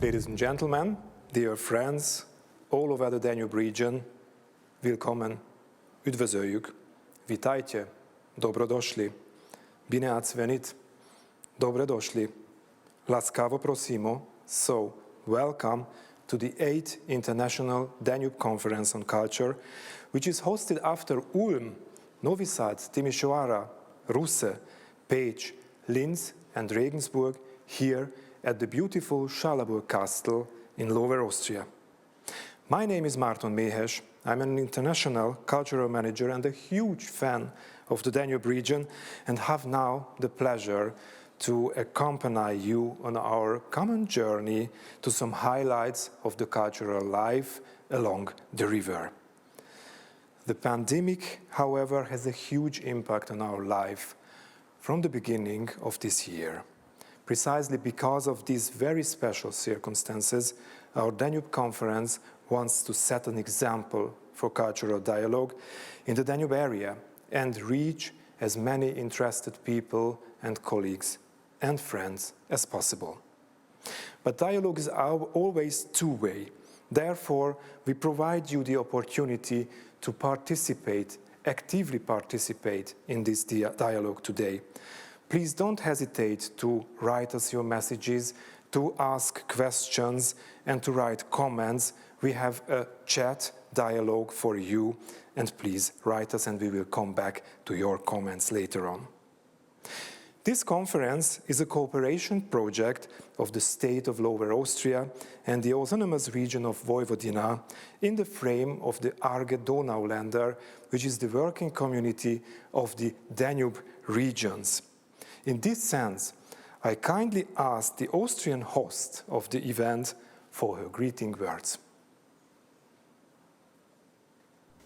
Ladies and gentlemen, dear friends, all over the Danube region, willkommen, üdvözöljük, vitajte, dobrodošli, bine ați venit, dobrodošli, laskavo prosimo, so welcome to the 8th International Danube Conference on Culture, which is hosted after Ulm, Novi Sad, Timișoara, Russe, Pécs, Linz and Regensburg here at the beautiful Schallaburg Castle in Lower Austria. My name is Márton Méhes. I'm an international cultural manager and a huge fan of the Danube region and have now the pleasure to accompany you on our common journey to some highlights of the cultural life along the river. The pandemic, however, has a huge impact on our life from the beginning of this year. Precisely because of these very special circumstances, our Danube Conference wants to set an example for cultural dialogue in the Danube area and reach as many interested people and colleagues and friends as possible. But dialogue is always two-way. Therefore, we provide you the opportunity to participate, actively participate in this dialogue today. Please don't hesitate to write us your messages, to ask questions, and to write comments. We have a chat dialogue for you, and please write us and we will come back to your comments later on. This conference is a cooperation project of the state of Lower Austria and the autonomous region of Vojvodina in the frame of the ARGE Donauländer, which is the working community of the Danube regions. In this sense, I kindly ask the Austrian host of the event for her greeting words.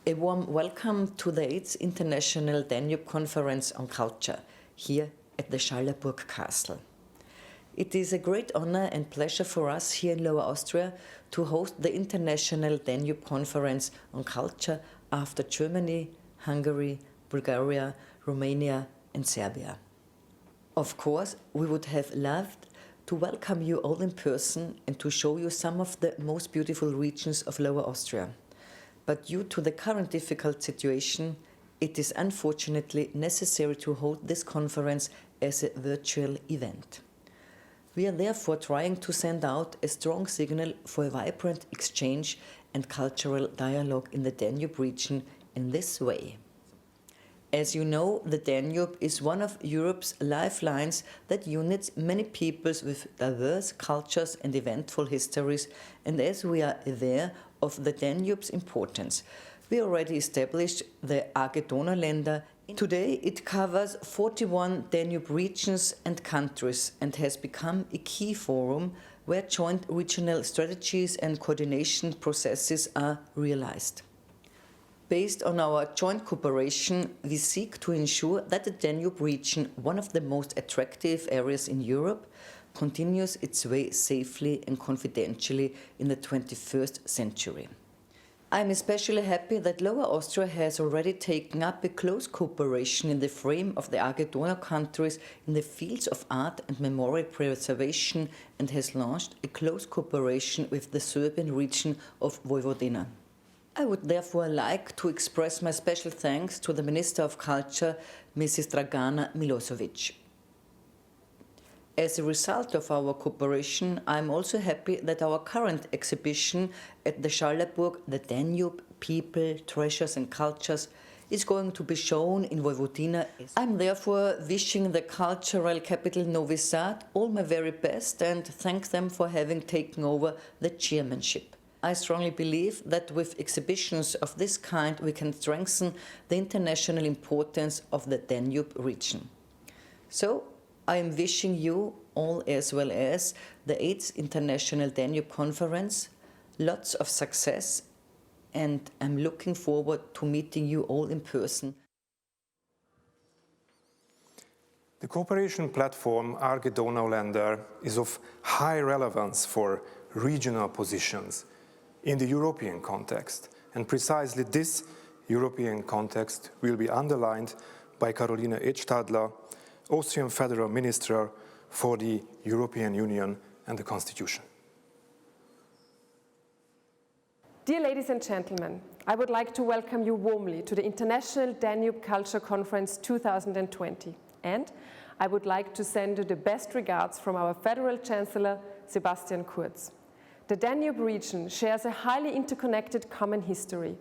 A warm welcome to the 8th International Danube Conference on Culture, here at the Schallaburg Castle. It is a great honor and pleasure for us here in Lower Austria to host the International Danube Conference on Culture after Germany, Hungary, Bulgaria, Romania and Serbia. Of course, we would have loved to welcome you all in person and to show you some of the most beautiful regions of Lower Austria. But due to the current difficult situation, it is unfortunately necessary to hold this conference as a virtual event. We are therefore trying to send out a strong signal for a vibrant exchange and cultural dialogue in the Danube region in this way. As you know, the Danube is one of Europe's lifelines that unites many peoples with diverse cultures and eventful histories, and as we are aware of the Danube's importance, we already established the ARGE Donauländer. Today it covers 41 Danube regions and countries and has become a key forum where joint regional strategies and coordination processes are realized. Based on our joint cooperation, we seek to ensure that the Danube region, one of the most attractive areas in Europe, continues its way safely and confidentially in the 21st century. I am especially happy that Lower Austria has already taken up a close cooperation in the frame of the ARGE Donau countries in the fields of art and memorial preservation and has launched a close cooperation with the Serbian region of Vojvodina. I would therefore like to express my special thanks to the Minister of Culture, Mrs. Dragana Milosevic. As a result of our cooperation, I am also happy that our current exhibition at the Schallaburg, the Danube, People, Treasures and Cultures, is going to be shown in Vojvodina. I am therefore wishing the cultural capital Novi Sad all my very best and thank them for having taken over the chairmanship. I strongly believe that with exhibitions of this kind we can strengthen the international importance of the Danube region. So, I am wishing you all, as well as the 8th International Danube Conference, lots of success, and I'm looking forward to meeting you all in person. The cooperation platform ARGE Donauländer is of high relevance for regional positions in the European context, and precisely this European context will be underlined by Caroline Edstadler, Austrian Federal Minister for the European Union and the Constitution. Dear ladies and gentlemen, I would like to welcome you warmly to the International Danube Culture Conference 2020. And I would like to send you the best regards from our Federal Chancellor, Sebastian Kurz. The Danube region shares a highly interconnected common history,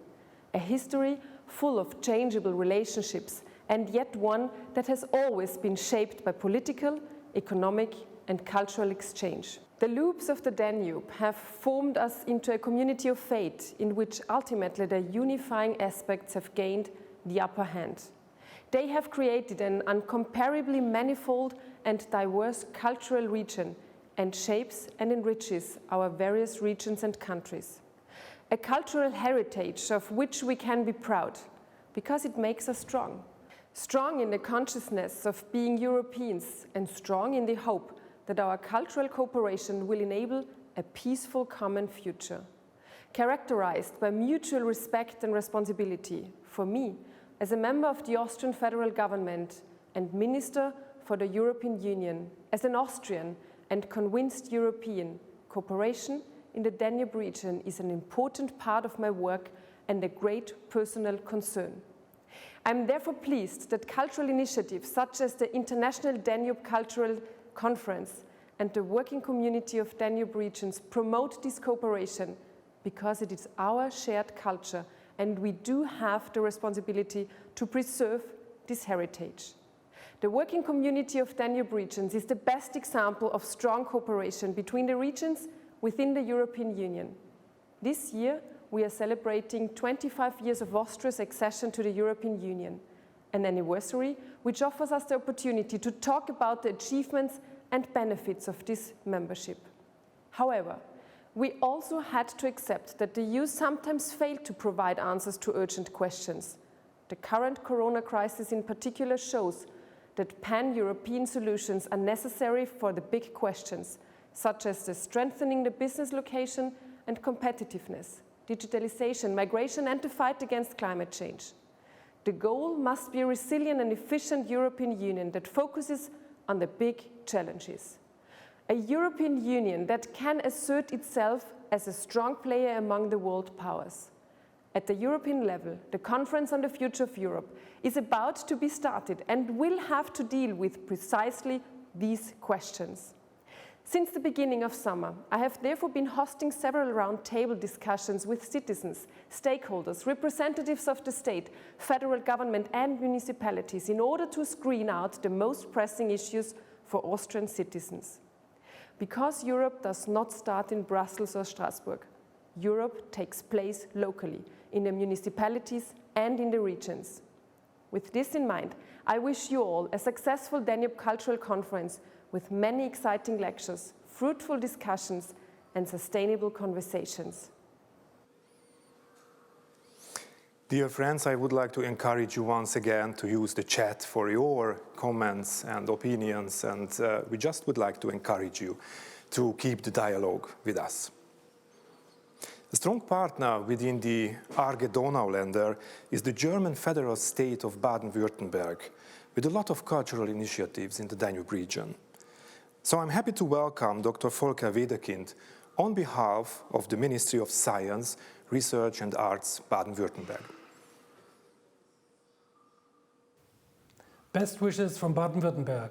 a history full of changeable relationships, and yet one that has always been shaped by political, economic, and cultural exchange. The loops of the Danube have formed us into a community of fate in which ultimately the unifying aspects have gained the upper hand. They have created an incomparably manifold and diverse cultural region and shapes and enriches our various regions and countries. A cultural heritage of which we can be proud because it makes us strong. Strong in the consciousness of being Europeans and strong in the hope that our cultural cooperation will enable a peaceful common future, characterized by mutual respect and responsibility. For me, as a member of the Austrian federal government and Minister for the European Union, as an Austrian and convinced European, cooperation in the Danube region is an important part of my work and a great personal concern. I am therefore pleased that cultural initiatives such as the International Danube Cultural Conference and the Working Community of Danube Regions promote this cooperation because it is our shared culture and we do have the responsibility to preserve this heritage. The Working Community of Danube Regions is the best example of strong cooperation between the regions within the European Union. This year, we are celebrating 25 years of Austria's accession to the European Union, an anniversary which offers us the opportunity to talk about the achievements and benefits of this membership. However, we also had to accept that the EU sometimes failed to provide answers to urgent questions. The current corona crisis in particular shows that pan-European solutions are necessary for the big questions, such as the strengthening the business location and competitiveness, digitalization, migration, and the fight against climate change. The goal must be a resilient and efficient European Union that focuses on the big challenges. A European Union that can assert itself as a strong player among the world powers. At the European level, the Conference on the Future of Europe is about to be started and will have to deal with precisely these questions. Since the beginning of summer, I have therefore been hosting several roundtable discussions with citizens, stakeholders, representatives of the state, federal government and municipalities in order to screen out the most pressing issues for Austrian citizens. Because Europe does not start in Brussels or Strasbourg, Europe takes place locally, in the municipalities and in the regions. With this in mind, I wish you all a successful Danube Cultural Conference with many exciting lectures, fruitful discussions, and sustainable conversations. Dear friends, I would like to encourage you once again to use the chat for your comments and opinions, and we just would like to encourage you to keep the dialogue with us. A strong partner within the ARGE Donauländer is the German federal state of Baden-Württemberg, with a lot of cultural initiatives in the Danube region. So I'm happy to welcome Dr. Volker Wedekind on behalf of the Ministry of Science, Research and Arts, Baden-Württemberg. Best wishes from Baden-Württemberg.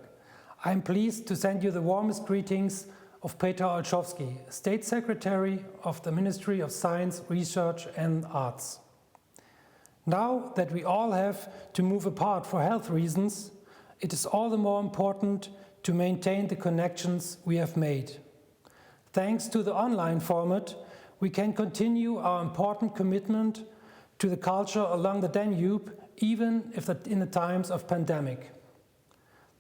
I am pleased to send you the warmest greetings of Peter Olszewski, State Secretary of the Ministry of Science, Research and Arts. Now that we all have to move apart for health reasons, it is all the more important to maintain the connections we have made. Thanks to the online format, we can continue our important commitment to the culture along the Danube, even if in the times of pandemic.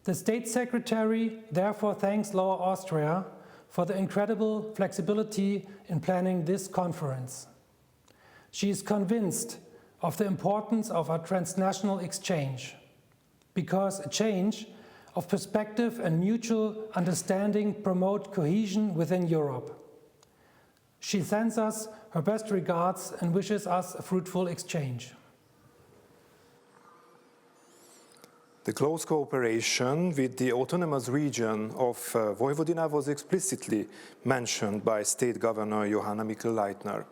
The State Secretary therefore thanks Lower Austria for the incredible flexibility in planning this conference. She is convinced of the importance of our transnational exchange, because a change of perspective and mutual understanding promote cohesion within Europe. She sends us her best regards and wishes us a fruitful exchange. The close cooperation with the autonomous region of Vojvodina was explicitly mentioned by State Governor Johanna Mikl-Leitner.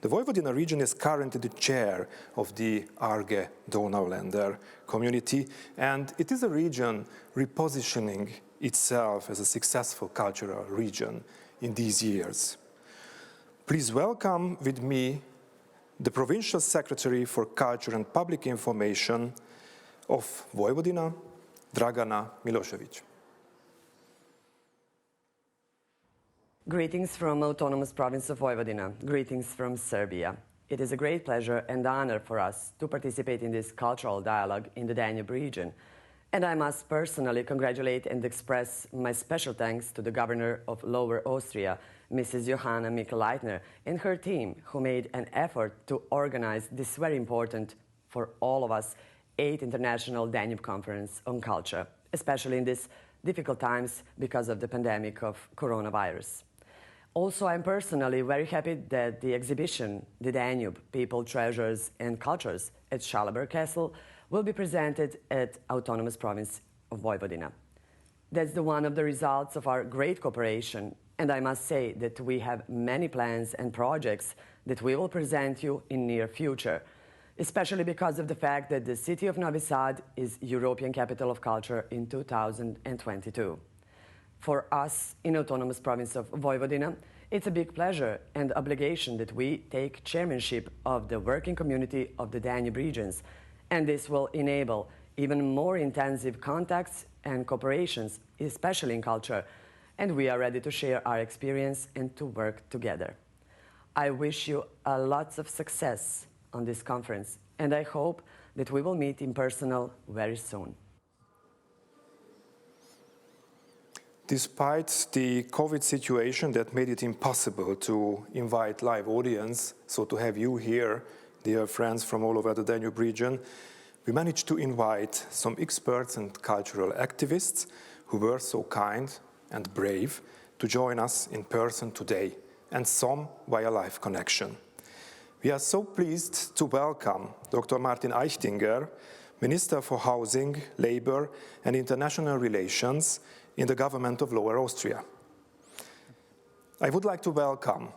The Vojvodina region is currently the chair of the ARGE Donauländer community, and it is a region repositioning itself as a successful cultural region in these years. Please welcome with me the Provincial Secretary for Culture and Public Information of Vojvodina, Dragana Milošević. Greetings from Autonomous Province of Vojvodina. Greetings from Serbia. It is a great pleasure and honor for us to participate in this cultural dialogue in the Danube region. And I must personally congratulate and express my special thanks to the Governor of Lower Austria, Mrs. Johanna Mikl-Leitner, and her team, who made an effort to organize this very important, for all of us, 8th International Danube Conference on Culture, especially in these difficult times because of the pandemic of coronavirus. Also, I'm personally very happy that the exhibition, The Danube, People, Treasures and Cultures at Schallaburg Castle, will be presented at Autonomous Province of Vojvodina. That's one of the results of our great cooperation, and I must say that we have many plans and projects that we will present you in near future, especially because of the fact that the city of Novi Sad is European Capital of Culture in 2022. For us in Autonomous Province of Vojvodina, it's a big pleasure and obligation that we take chairmanship of the working community of the Danube regions, and this will enable even more intensive contacts and cooperations, especially in culture, and we are ready to share our experience and to work together. I wish you lots of success on this conference, and I hope that we will meet in person very soon. Despite the COVID situation that made it impossible to invite live audience, so to have you here, dear friends from all over the Danube region, we managed to invite some experts and cultural activists who were so kind and brave to join us in person today, and some via live connection. We are so pleased to welcome Dr. Martin Eichtinger, Minister for Housing, Labour and International Relations in the government of Lower Austria. I would like to welcome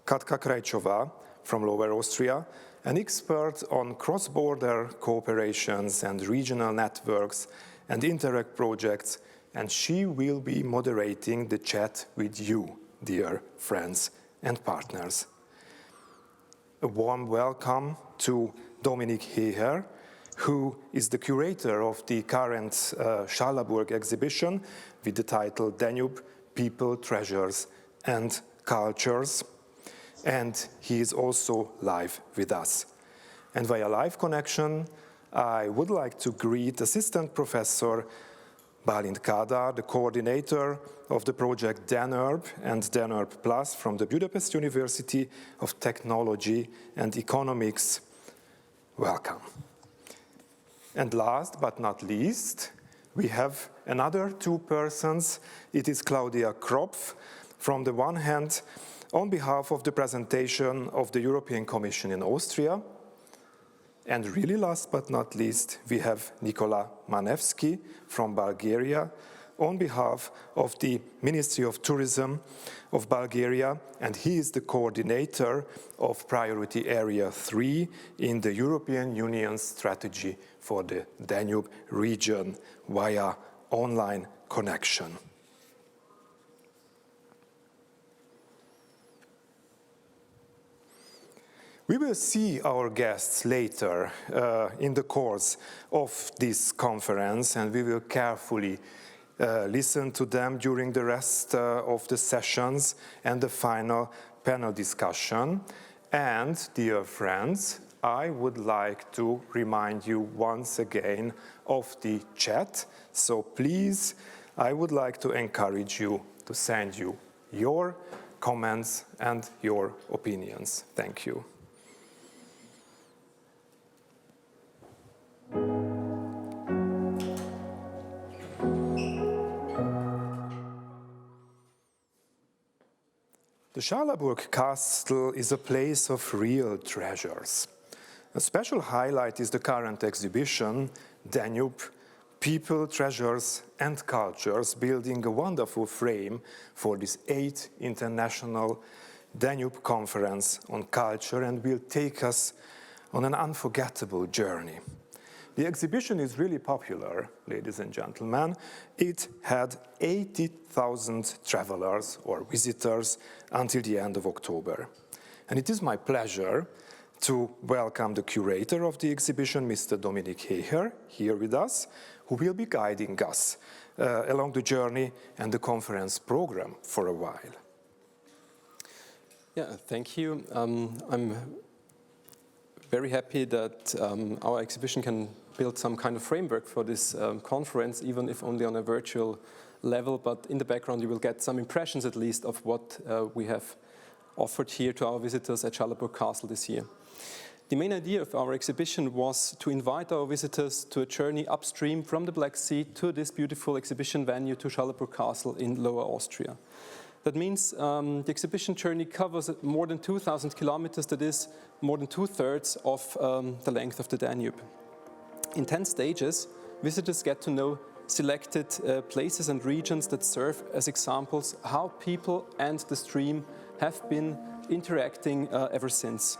Katka Krajčová from Lower Austria, an expert on cross-border cooperations and regional networks and Interact projects, and she will be moderating the chat with you, dear friends and partners. A warm welcome to Dominik Heher, who is the curator of the current Schallaburg exhibition with the title Danube, People, Treasures and Cultures. And he is also live with us. And via live connection, I would like to greet Assistant Professor Balint Kadar, the coordinator of the project Danube and Danube Plus from the Budapest University of Technology and Economics. Welcome. And last but not least, we have another two persons. It is Claudia Kropf, from the one hand, on behalf of the presentation of the European Commission in Austria. And really last but not least, we have Nikola Manevski from Bulgaria, on behalf of the Ministry of Tourism of Bulgaria, and he is the coordinator of Priority Area 3 in the European Union's strategy for the Danube region via online connection. We will see our guests later in the course of this conference, and we will carefully listen to them during the rest of the sessions and the final panel discussion. And, dear friends, I would like to remind you once again of the chat. So please, I would like to encourage you to send you your comments and your opinions. Thank you. The Schallaburg Castle is a place of real treasures. A special highlight is the current exhibition, Danube, People, Treasures and Cultures, building a wonderful frame for this 8th International Danube Conference on Culture and will take us on an unforgettable journey. The exhibition is really popular, ladies and gentlemen. It had 80,000 travelers or visitors until the end of October. And it is my pleasure to welcome the curator of the exhibition, Mr. Dominik Heher, here with us, who will be guiding us along the journey and the conference program for a while. Yeah, thank you. I'm very happy that our exhibition can build some kind of framework for this conference, even if only on a virtual level. But in the background, you will get some impressions, at least, of what we have offered here to our visitors at Schallaburg Castle this year. The main idea of our exhibition was to invite our visitors to a journey upstream from the Black Sea to this beautiful exhibition venue to Schallaburg Castle in Lower Austria. That means the exhibition journey covers more than 2,000 kilometers, that is more than 2/3 of the length of the Danube. In 10 stages, visitors get to know selected places and regions that serve as examples how people and the stream have been interacting ever since.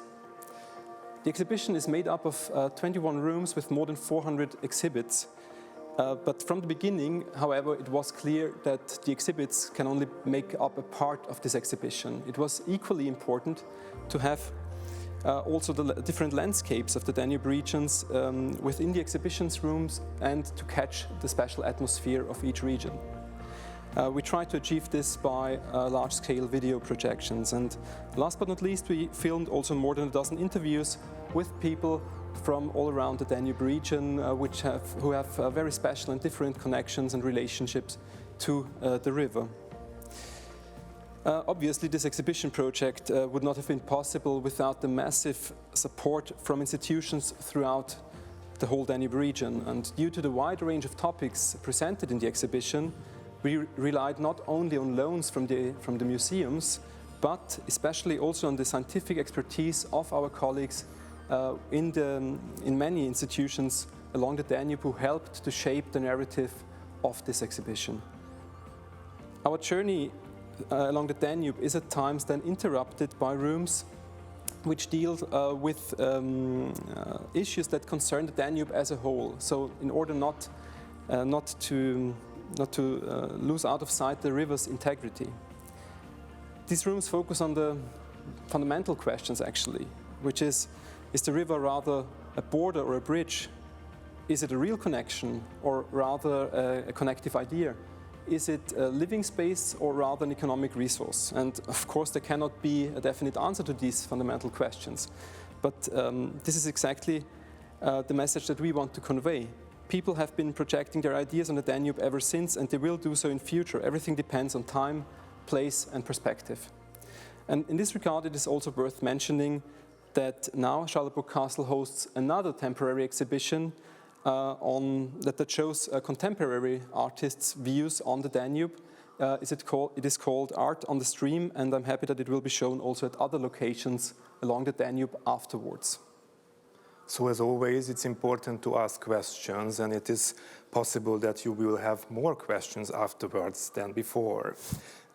The exhibition is made up of 21 rooms with more than 400 exhibits. But from the beginning, however, it was clear that the exhibits can only make up a part of this exhibition. It was equally important to have also the different landscapes of the Danube regions within the exhibitions rooms and to catch the special atmosphere of each region. We tried to achieve this by large-scale video projections, and last but not least, we filmed also more than a dozen interviews with people from all around the Danube region who have very special and different connections and relationships to the river. Obviously, this exhibition project would not have been possible without the massive support from institutions throughout the whole Danube region. And due to the wide range of topics presented in the exhibition, we relied not only on loans from the museums, but especially also on the scientific expertise of our colleagues in many institutions along the Danube who helped to shape the narrative of this exhibition. Our journey along the Danube is at times then interrupted by rooms which deal with issues that concern the Danube as a whole. So in order not to lose out of sight the river's integrity. These rooms focus on the fundamental questions actually, which is the river rather a border or a bridge? Is it a real connection or rather a connective idea? Is it a living space or rather an economic resource? And of course there cannot be a definite answer to these fundamental questions. But this is exactly the message that we want to convey. People have been projecting their ideas on the Danube ever since, and they will do so in future. Everything depends on time, place and perspective. And in this regard, it is also worth mentioning that now Schallaburg Castle hosts another temporary exhibition that shows contemporary artists' views on the Danube. It is called Art on the Stream, and I'm happy that it will be shown also at other locations along the Danube afterwards. So as always, it's important to ask questions, and it is possible that you will have more questions afterwards than before.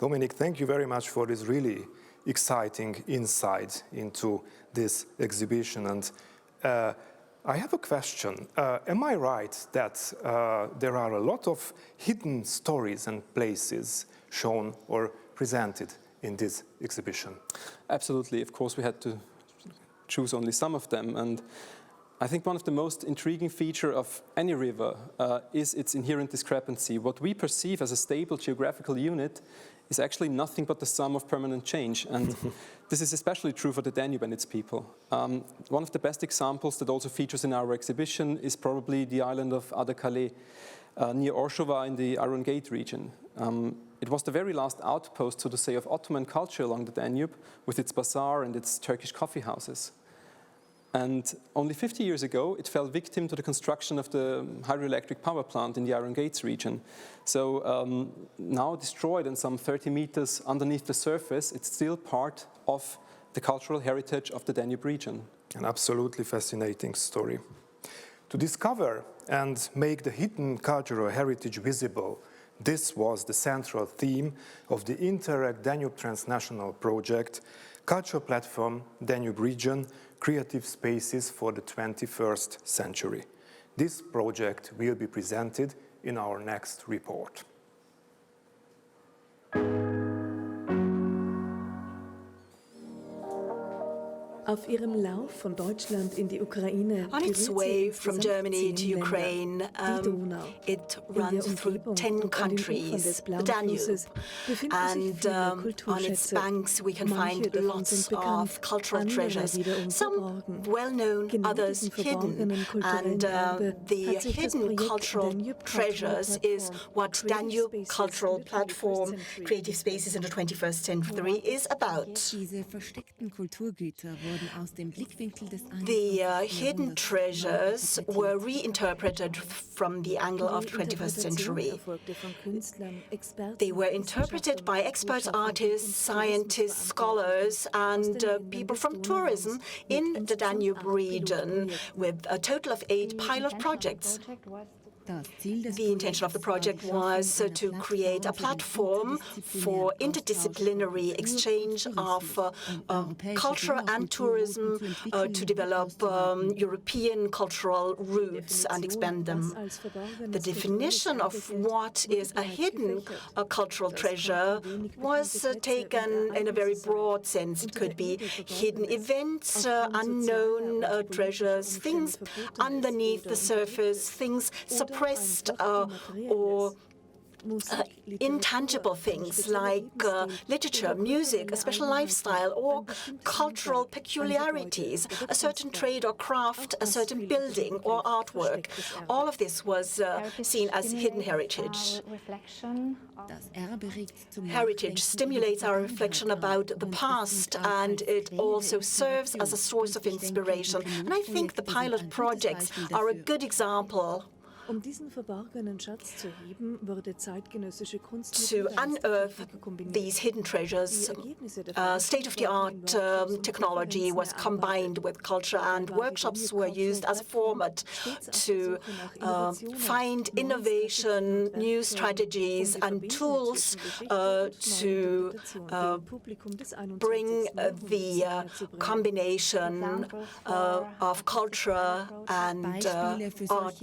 Dominik, thank you very much for this really exciting insight into this exhibition. And I have a question. Am I right that there are a lot of hidden stories and places shown or presented in this exhibition? Absolutely. Of course, we had to choose only some of them. And I think one of the most intriguing features of any river is its inherent discrepancy. What we perceive as a stable geographical unit is actually nothing but the sum of permanent change. And this is especially true for the Danube and its people. One of the best examples that also features in our exhibition is probably the island of Adekale near Orshova in the Iron Gate region. It was the very last outpost, so to say, of Ottoman culture along the Danube with its bazaar and its Turkish coffee houses. And only 50 years ago, it fell victim to the construction of the hydroelectric power plant in the Iron Gates region. So now destroyed and some 30 meters underneath the surface, it's still part of the cultural heritage of the Danube region. An absolutely fascinating story. To discover and make the hidden cultural heritage visible, This was the central theme of the Interreg Danube Transnational Project, Cultural Platform Danube Region, Creative Spaces for the 21st Century. This project will be presented in our next report. Auf ihrem Lauf von Deutschland in die Ukraine On its way from Germany to Ukraine, it runs through 10 countries, the Danube, and on its banks we can find lots of cultural treasures, some well-known, others hidden, and the hidden cultural treasures is what Danube Cultural Platform Creative Spaces in the 21st Century is about. The hidden treasures were reinterpreted from the angle of the 21st century. They were interpreted by expert artists, scientists, scholars, and people from tourism in the Danube region, with a total of 8 pilot projects. The intention of the project was to create a platform for interdisciplinary exchange of culture and tourism to develop European cultural roots and expand them. The definition of what is a hidden cultural treasure was taken in a very broad sense. It could be hidden events, unknown treasures, things underneath the surface, things suppressed or intangible things like literature, music, a special lifestyle, or cultural peculiarities, a certain trade or craft, a certain building or artwork. All of this was seen as hidden heritage. Heritage stimulates our reflection about the past, and it also serves as a source of inspiration. And I think the pilot projects are a good example. To unearth these hidden treasures, state-of-the-art technology was combined with culture, and workshops were used as a format to find innovation, new strategies and tools to bring the combination of culture and art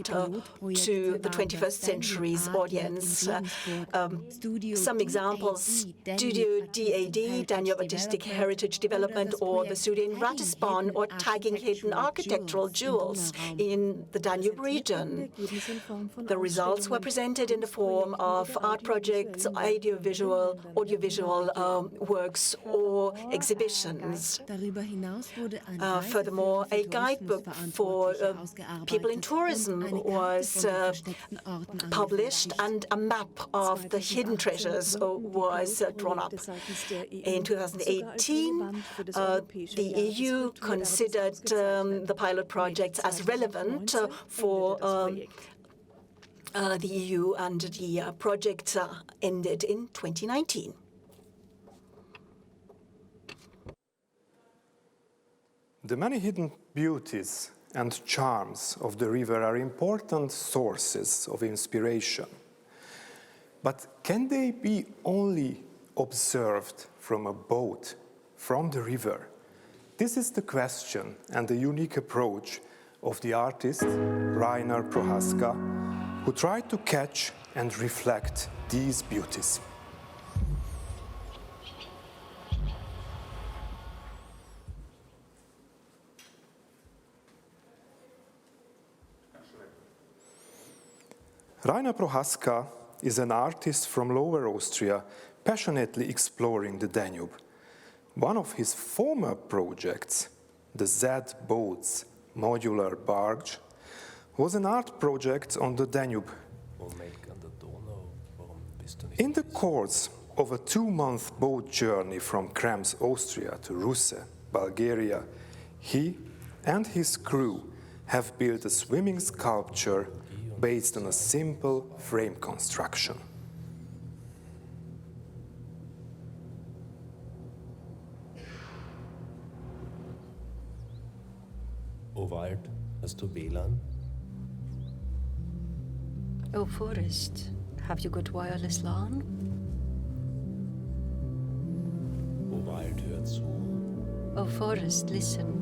to the 21st century's audience. Some examples: Studio DAD, Danube Artistic Heritage Development, or the studio in Ratisbon, or tagging hidden architectural jewels in the Danube region. The results were presented in the form of art projects, audiovisual works, or exhibitions. Furthermore, a guidebook for people in tourism was published, and a map of the hidden treasures was drawn up. In 2018, the EU considered the pilot projects as relevant for the EU, and the project ended in 2019. The many hidden beauties and charms of the river are important sources of inspiration. But can they be only observed from a boat, from the river? This is the question and the unique approach of the artist Reiner Prohaska, who tried to catch and reflect these beauties. Reiner Prohaska is an artist from Lower Austria, passionately exploring the Danube. One of his former projects, the Sad Boats modular barge, was an art project on the Danube. In the course of a 2-month boat journey from Krems, Austria to Russe, Bulgaria, he and his crew have built a swimming sculpture based on a simple frame construction. O Wald, hast du WLAN? O forest, Have you got wireless LAN? O Wald, hör zu. Oh, forest, listen.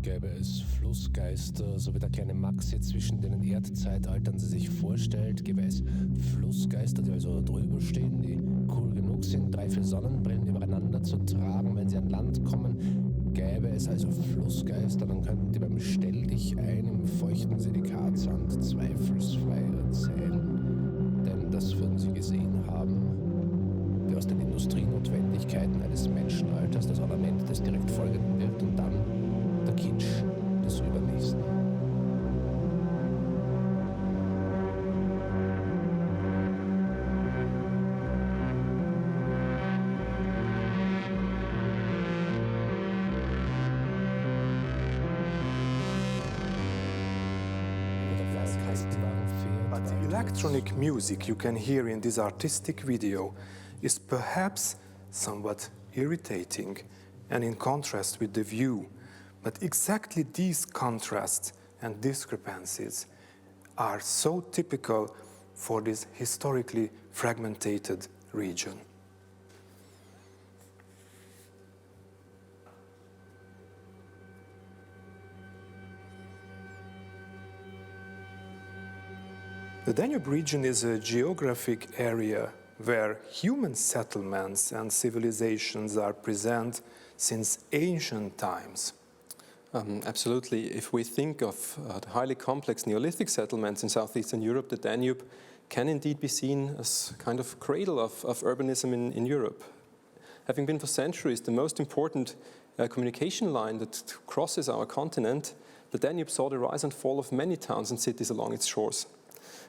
Gäbe es Flussgeister, so wie der kleine Max jetzt zwischen den Erdzeitaltern sie sich vorstellt, gäbe es Flussgeister, die also drüber stehen, die cool genug sind, 3, 4 Sonnenbrillen übereinander zu tragen, wenn sie an Land kommen. Gäbe es also Flussgeister, dann könnten die beim Stell dich ein im feuchten Silikatsand zweifelsfrei erzählen. Denn das würden sie gesehen haben, wie aus den Industrienotwendigkeiten eines Menschenalters das Ornament des direkt Folgenden wird und dann der Kitsch des Übernächsten. But the electronic music you can hear in this artistic video is perhaps somewhat irritating and in contrast with the view. But exactly these contrasts and discrepancies are so typical for this historically fragmented region. The Danube region is a geographic area where human settlements and civilizations are present since ancient times. Absolutely. If we think of the highly complex Neolithic settlements in southeastern Europe, the Danube can indeed be seen as kind of cradle of urbanism in Europe. Having been for centuries the most important communication line that crosses our continent, the Danube saw the rise and fall of many towns and cities along its shores.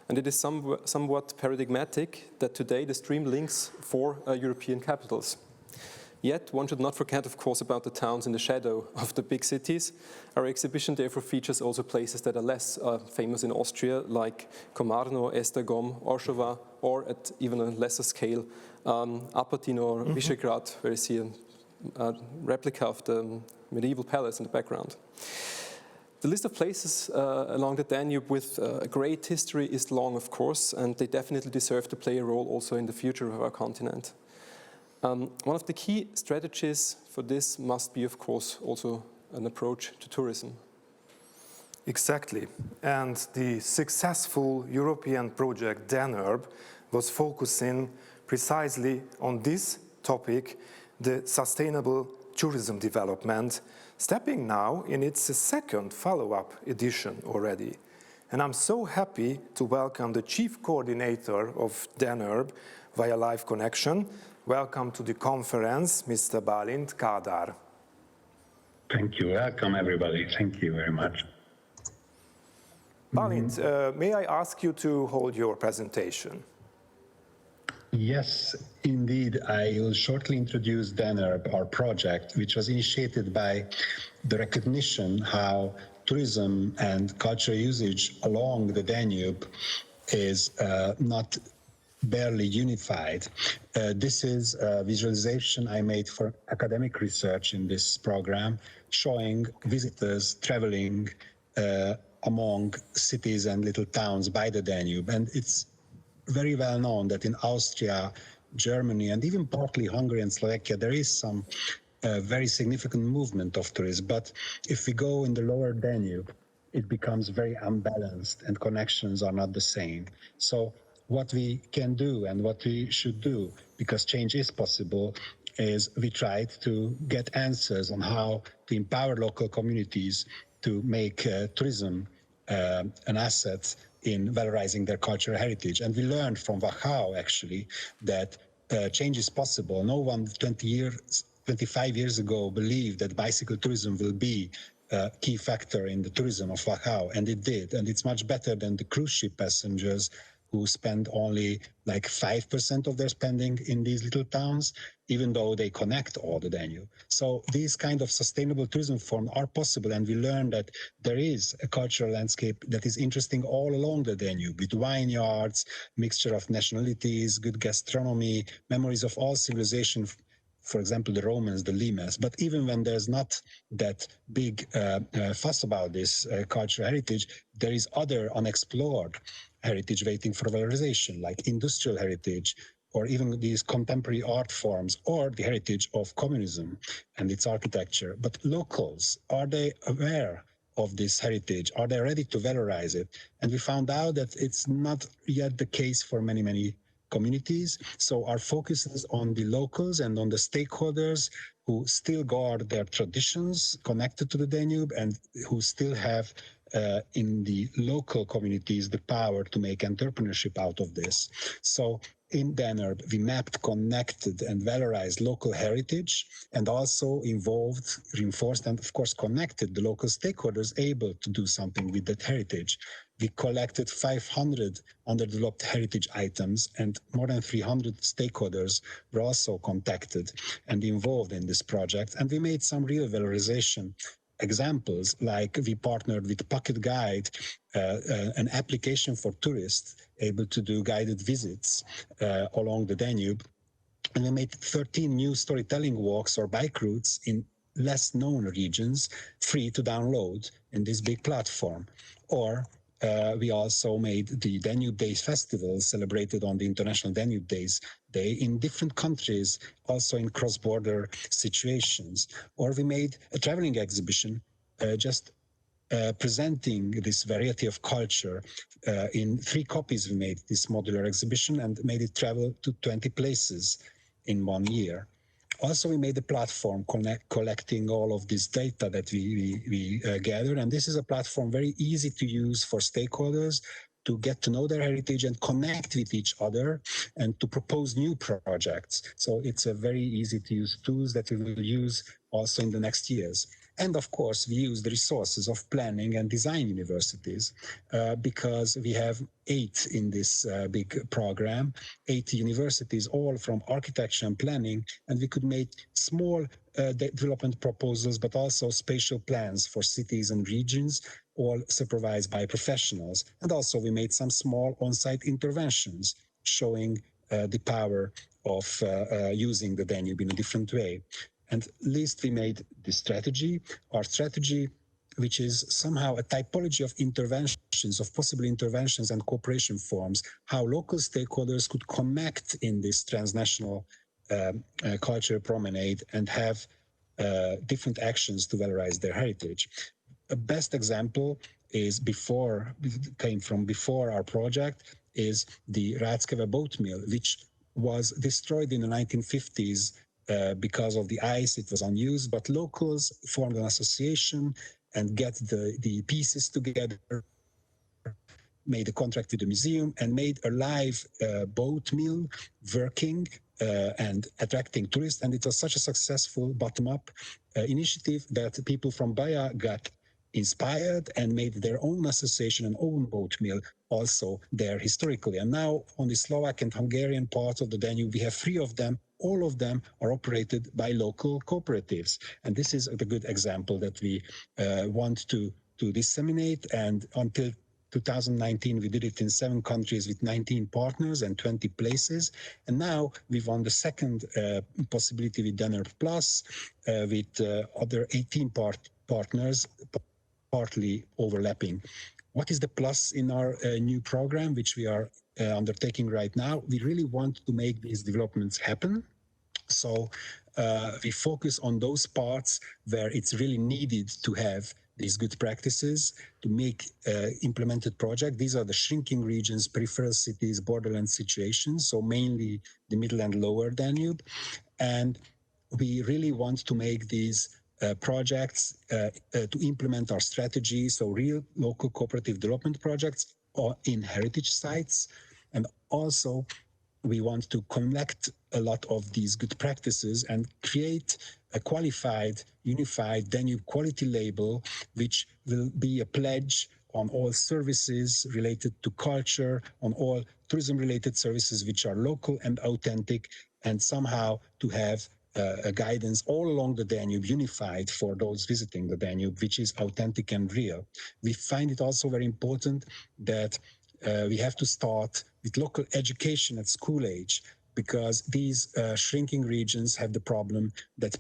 And it is somewhat paradigmatic that today the stream links 4 European capitals. Yet, one should not forget, of course, about the towns in the shadow of the big cities. Our exhibition therefore features also places that are less famous in Austria, like Komarno, Esztergom, Orshova, or at even a lesser scale, Apatin or Visegrad, where you see a replica of the medieval palace in the background. The list of places along the Danube with a great history is long, of course, and they definitely deserve to play a role also in the future of our continent. One of the key strategies for this must be, of course, also an approach to tourism. Exactly. And the successful European project Danube was focusing precisely on this topic, the sustainable tourism development, stepping now in its second follow-up edition already. And I'm so happy to welcome the chief coordinator of Danube via live connection. Welcome to the conference, Mr. Bálint Kádár. Thank you. Welcome, everybody. Thank you very much. Bálint, may I ask you to hold your presentation? Yes, indeed. I will shortly introduce Danube, our project, which was initiated by the recognition how tourism and cultural usage along the Danube is not barely unified. This is a visualization I made for academic research in this program, showing visitors traveling among cities and little towns by the Danube. And it's very well known that in Austria, Germany, and even partly Hungary and Slovakia, there is some very significant movement of tourism. But if we go in the lower Danube, it becomes very unbalanced and connections are not the same. So what we can do and what we should do, because change is possible, is we tried to get answers on how to empower local communities to make tourism an asset in valorizing their cultural heritage. And we learned from Wachau, actually, that change is possible. No one 25 years ago believed that bicycle tourism will be a key factor in the tourism of Wachau, and it did. And it's much better than the cruise ship passengers who spend only like 5% of their spending in these little towns, even though they connect all the Danube. So these kind of sustainable tourism forms are possible, and we learned that there is a cultural landscape that is interesting all along the Danube, with vineyards, mixture of nationalities, good gastronomy, memories of all civilization, for example, the Romans, the limes. But even when there's not that big fuss about this cultural heritage, there is other unexplored heritage waiting for valorization, like industrial heritage, or even these contemporary art forms, or the heritage of communism and its architecture. But locals, are they aware of this heritage? Are they ready to valorize it? And we found out that it's not yet the case for many, many communities. So our focus is on the locals and on the stakeholders who still guard their traditions connected to the Danube and who still have in the local communities the power to make entrepreneurship out of this. So in Danube, we mapped, connected, and valorized local heritage, and also involved, reinforced, and of course connected the local stakeholders able to do something with that heritage. We collected 500 underdeveloped heritage items, and more than 300 stakeholders were also contacted and involved in this project. And we made some real valorization examples, like we partnered with Pocket Guide, an application for tourists able to do guided visits along the Danube. And we made 13 new storytelling walks or bike routes in less known regions, free to download in this big platform. Or we also made the Danube Days Festival, celebrated on the International Danube Days Day in different countries, also in cross-border situations. Or we made a traveling exhibition presenting this variety of culture. In 3 copies we made this modular exhibition and made it travel to 20 places in 1 year. Also, we made a platform collecting all of this data that we gathered, and this is a platform very easy to use for stakeholders to get to know their heritage and connect with each other and to propose new projects. So it's a very easy to use tools that we will use also in the next years. And of course, we use the resources of planning and design universities because we have 8 in this big program, 8 universities, all from architecture and planning, and we could make small development proposals, but also spatial plans for cities and regions, all supervised by professionals. And also we made some small on-site interventions showing the power of using the Danube in a different way. And least we made the strategy, our strategy, which is somehow a typology of interventions, of possible interventions and cooperation forms, how local stakeholders could connect in this transnational culture promenade and have different actions to valorize their heritage. A best example is came from before our project is the Ráckeve boat mill, which was destroyed in the 1950s because of the ice. It was unused, but locals formed an association and get the pieces together, made a contract with the museum, and made a live boat mill working and attracting tourists. And it was such a successful bottom-up initiative that people from Baja got inspired and made their own association and own boat mill also there historically. And now on the Slovak and Hungarian part of the Danube, we have 3 of them. All of them are operated by local cooperatives. And this is a good example that we want to disseminate. And until 2019, we did it in 7 countries with 19 partners and 20 places. And now we've won the second possibility with Danube Plus with other 18 partners, partly overlapping. What is the plus in our new program, which we are undertaking right now? We really want to make these developments happen. So we focus on those parts where it's really needed to have these good practices to make implemented projects. These are the shrinking regions, peripheral cities, borderland situations, so mainly the middle and lower Danube. And we really want to make these projects to implement our strategy, so real local cooperative development projects in heritage sites. And also we want to connect a lot of these good practices and create a qualified, unified Danube quality label, which will be a pledge on all services related to culture, on all tourism-related services which are local and authentic, and somehow to have a guidance all along the Danube, unified for those visiting the Danube, which is authentic and real. We find it also very important that we have to start with local education at school age, because these shrinking regions have the problem that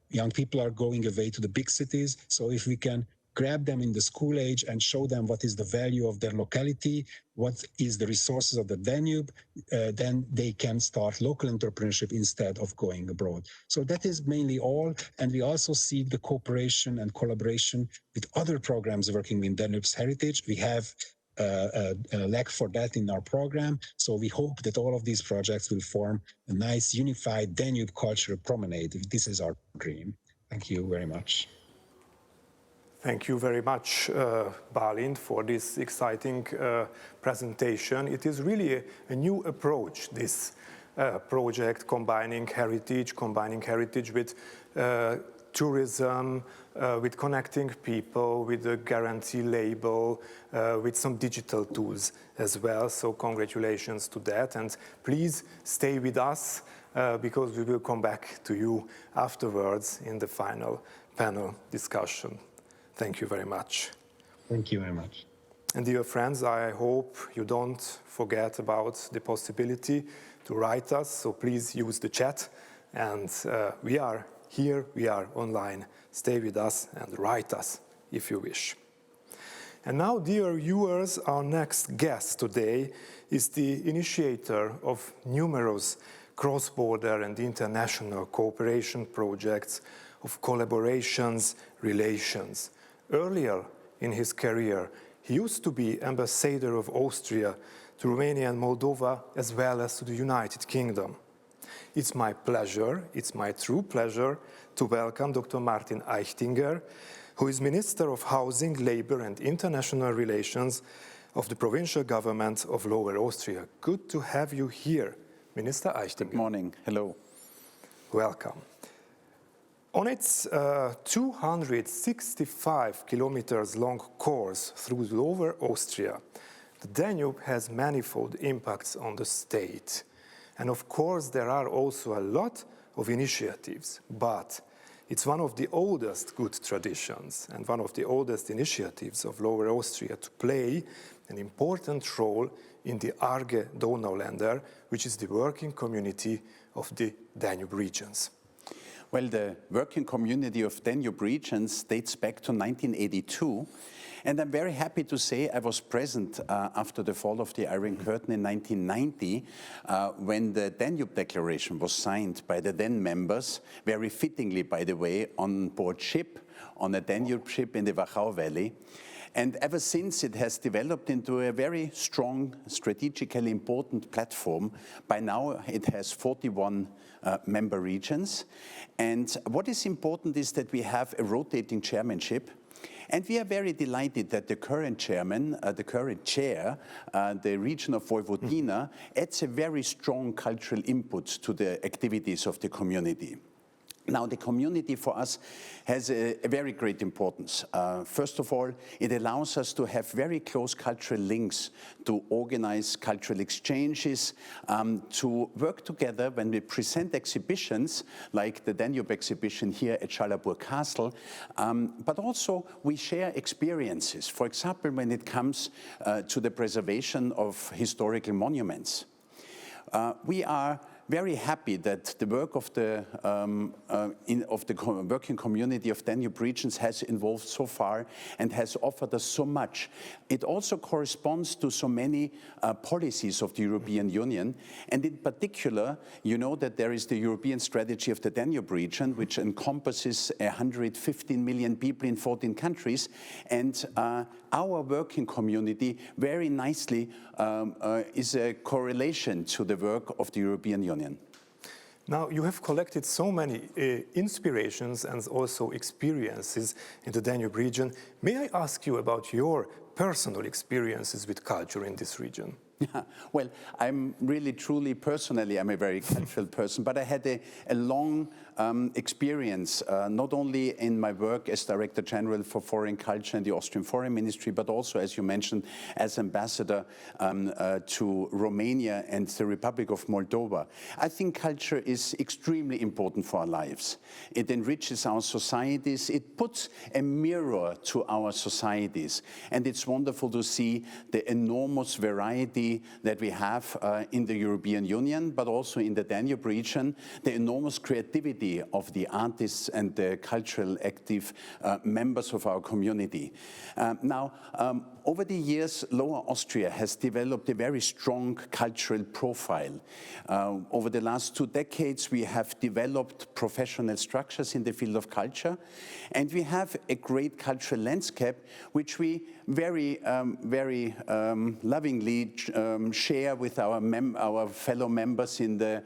young people are going away to the big cities. So if we can grab them in the school age and show them what is the value of their locality, what is the resources of the Danube, then they can start local entrepreneurship instead of going abroad. So that is mainly all. And we also seek the cooperation and collaboration with other programs working in Danube's heritage. We have a leg for that in our program. So we hope that all of these projects will form a nice unified Danube culture promenade. This is our dream. Thank you very much. Thank you very much, Balint, for this exciting presentation. It is really a new approach, this project combining heritage with tourism, with connecting people, with the guarantee label, with some digital tools as well. So congratulations to that. And please stay with us because we will come back to you afterwards in the final panel discussion. Thank you very much. Thank you very much. And dear friends, I hope you don't forget about the possibility to write us. So please use the chat. And we are here, we are online. Stay with us and write us if you wish. And now, dear viewers, our next guest today is the initiator of numerous cross-border and international cooperation projects, of collaborations, relations. Earlier in his career, he used to be ambassador of Austria to Romania and Moldova, as well as to the United Kingdom. It's my pleasure, it's my true pleasure, to welcome Dr. Martin Eichtinger, who is Minister of Housing, Labour and International Relations of the provincial government of Lower Austria. Good to have you here, Minister Eichtinger. Good morning, hello. Welcome. On its 265 kilometers long course through Lower Austria, the Danube has manifold impacts on the state. And of course, there are also a lot of initiatives, but it's one of the oldest good traditions and one of the oldest initiatives of Lower Austria to play an important role in the ARGE Donauländer, which is the working community of the Danube regions. Well, the working community of Danube regions dates back to 1982. And I'm very happy to say I was present after the fall of the Iron Curtain in 1990, when the Danube Declaration was signed by the then members, very fittingly, by the way, on board ship, on a Danube ship in the Wachau Valley. And ever since, it has developed into a very strong, strategically important platform. By now, it has 41 member regions. And what is important is that we have a rotating chairmanship. And we are very delighted that the current chairman, the current chair, the region of Vojvodina, adds a very strong cultural input to the activities of the community. Now, the community for us has a very great importance. First of all, it allows us to have very close cultural links, to organize cultural exchanges, to work together when we present exhibitions, like the Danube Exhibition here at Schallaburg Castle, but also we share experiences. For example, when it comes to the preservation of historical monuments. We are very happy that the work of the working community of Danube regions has evolved so far and has offered us so much. It also corresponds to so many policies of the European Union, and in particular, you know that there is the European strategy of the Danube region, which encompasses 115 million people in 14 countries, and our working community very nicely is a correlation to the work of the European Union. Now, you have collected so many inspirations and also experiences in the Danube region. May I ask you about your personal experiences with culture in this region? Well, I'm really, truly, personally, I'm a very cultural person, but I had a long experience, not only in my work as Director General for Foreign Culture in the Austrian Foreign Ministry, but also, as you mentioned, as ambassador to Romania and the Republic of Moldova. I think culture is extremely important for our lives. It enriches our societies, it puts a mirror to our societies, and it's wonderful to see the enormous variety that we have in the European Union, but also in the Danube region, the enormous creativity of the artists and the cultural active members of our community. Now, over the years, Lower Austria has developed a very strong cultural profile. Over the last 2 decades, we have developed professional structures in the field of culture, and we have a great cultural landscape, which we very lovingly share with our fellow members in the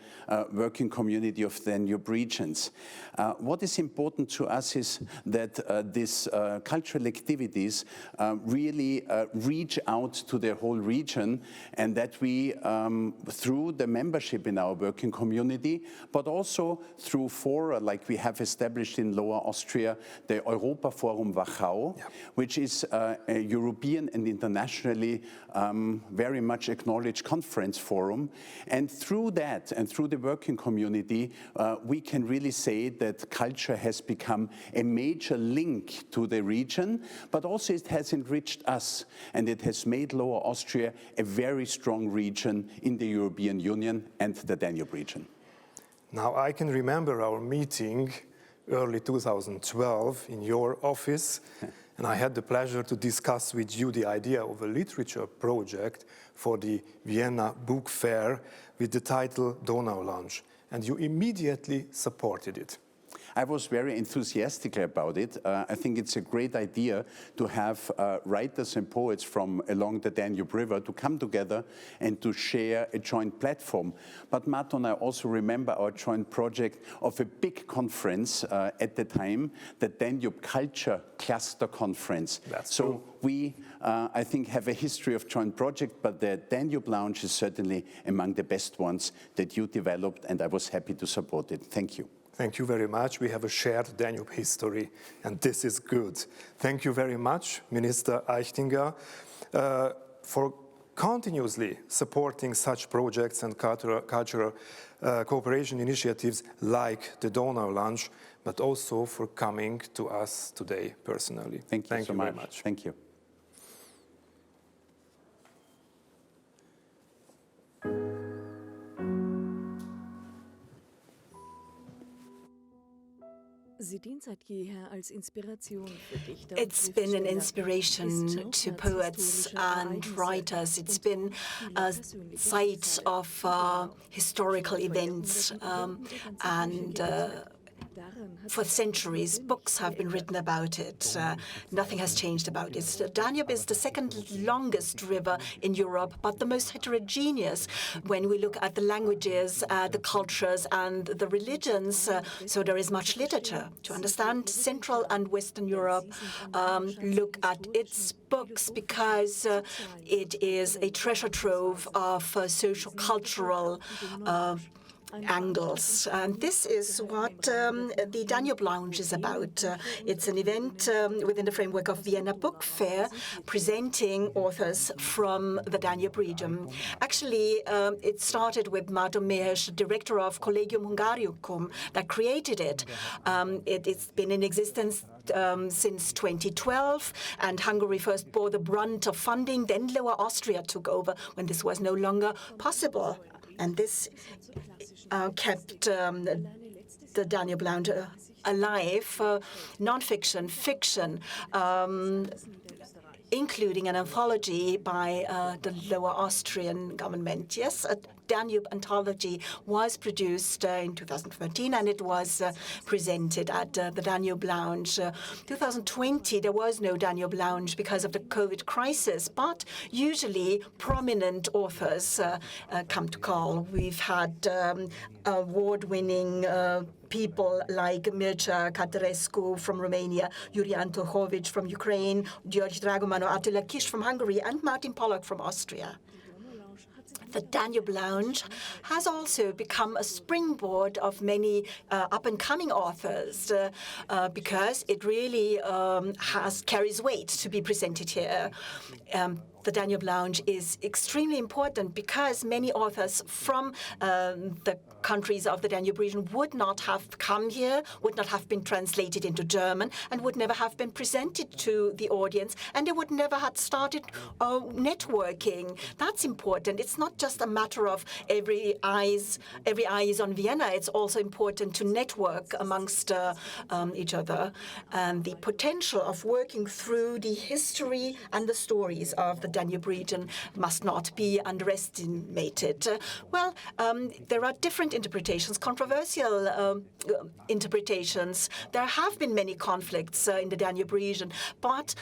working community of the Danube regions. What is important to us is that these cultural activities really reach out to the whole region, and that we, through the membership in our working community, but also through fora like we have established in Lower Austria, the Europa Forum Wachau, which is a European and internationally very much acknowledged conference forum. And through that, and through the working community, we can really say that culture has become a major link to the region, but also it has enriched us, and it has made Lower Austria a very strong region in the European Union and the Danube region. Now, I can remember our meeting early 2012 in your office, and I had the pleasure to discuss with you the idea of a literature project for the Vienna Book Fair with the title Donauländer, and you immediately supported it. I was very enthusiastic about it. I think it's a great idea to have writers and poets from along the Danube River to come together and to share a joint platform. But Marton, I also remember our joint project of a big conference at the time, the Danube Culture Cluster Conference. So we, I think, have a history of joint project, but the Danube Lounge is certainly among the best ones that you developed, and I was happy to support it. Thank you. Thank you very much. We have a shared Danube history, and this is good. Thank you very much, Minister Eichtinger, for continuously supporting such projects and cultural cooperation initiatives like the Donauländer, but also for coming to us today personally. Thank you so very much. Thank you. It's been an inspiration to poets and writers. It's been a site of historical events and for centuries, books have been written about it. Nothing has changed about it. The Danube is the second longest river in Europe, but the most heterogeneous when we look at the languages, the cultures, and the religions. So there is much literature. To understand Central and Western Europe, look at its books because it is a treasure trove of social, cultural angles. And this is what the Danube Lounge is about. It's an event within the framework of Vienna Book Fair, presenting authors from the Danube region. Actually, it started with Márton Méhes, director of Collegium Hungariacum, that created it. It's been in existence since 2012, and Hungary first bore the brunt of funding, then Lower Austria took over when this was no longer possible. And this kept the Danube Lounge alive, non-fiction, fiction, including an anthology by the Lower Austrian government. Yes, a Danube anthology was produced in 2013, and it was presented at the Danube Lounge. 2020, there was no Danube Lounge because of the COVID crisis, but usually prominent authors come to call. We've had award-winning people like Mircea Cătărescu from Romania, Yuri Antochovic from Ukraine, George Dragoman or Attila Kish from Hungary, and Martin Pollock from Austria. The Danube Lounge has also become a springboard of many up-and-coming authors because it really carries weight to be presented here. The Danube Lounge is extremely important because many authors from the countries of the Danube region would not have come here, would not have been translated into German, and would never have been presented to the audience, and they would never have started networking. That's important. It's not just a matter of every eye is on Vienna. It's also important to network amongst each other. And the potential of working through the history and the stories of the Danube region must not be underestimated. There are different interpretations, controversial interpretations. There have been many conflicts in the Danube region, but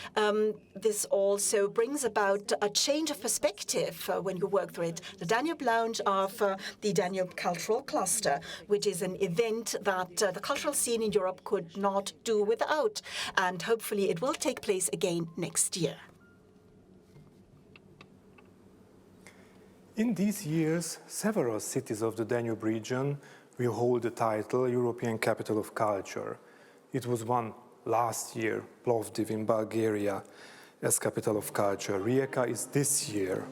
this also brings about a change of perspective when you work through it. The Danube Lounge of the Danube Cultural Cluster, which is an event that the cultural scene in Europe could not do without, and hopefully it will take place again next year. In these years, several cities of the Danube region will hold the title European Capital of Culture. It was won last year, Plovdiv in Bulgaria, as Capital of Culture. Rijeka is this year.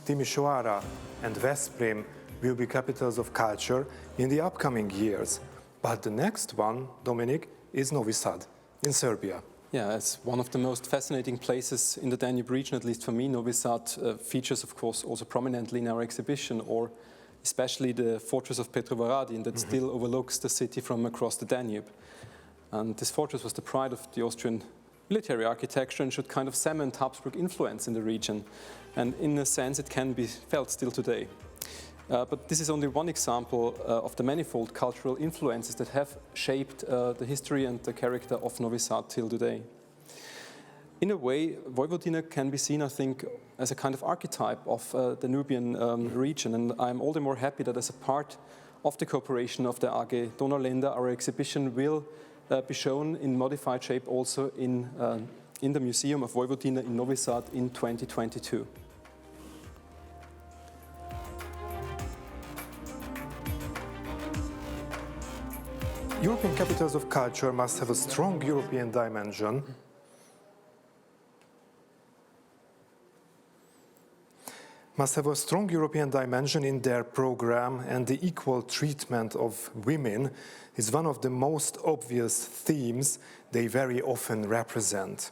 Timișoara and Veszprém will be capitals of culture in the upcoming years. But the next one, Dominic, is Novi Sad in Serbia. Yeah, it's one of the most fascinating places in the Danube region, at least for me. Novi Sad features, of course, also prominently in our exhibition, or especially the fortress of Petrovaradin that still overlooks the city from across the Danube. And this fortress was the pride of the Austrian military architecture and should kind of cement Habsburg influence in the region. And in a sense, it can be felt still today. But this is only one example of the manifold cultural influences that have shaped the history and the character of Novi Sad till today. In a way, Vojvodina can be seen, I think, as a kind of archetype of the Danubian region, and I'm all the more happy that as a part of the cooperation of the ARGE Donauländer, our exhibition will be shown in modified shape also in the Museum of Vojvodina in Novi Sad in 2022. European capitals of culture must have a strong European dimension. In their program, and the equal treatment of women is one of the most obvious themes they very often represent.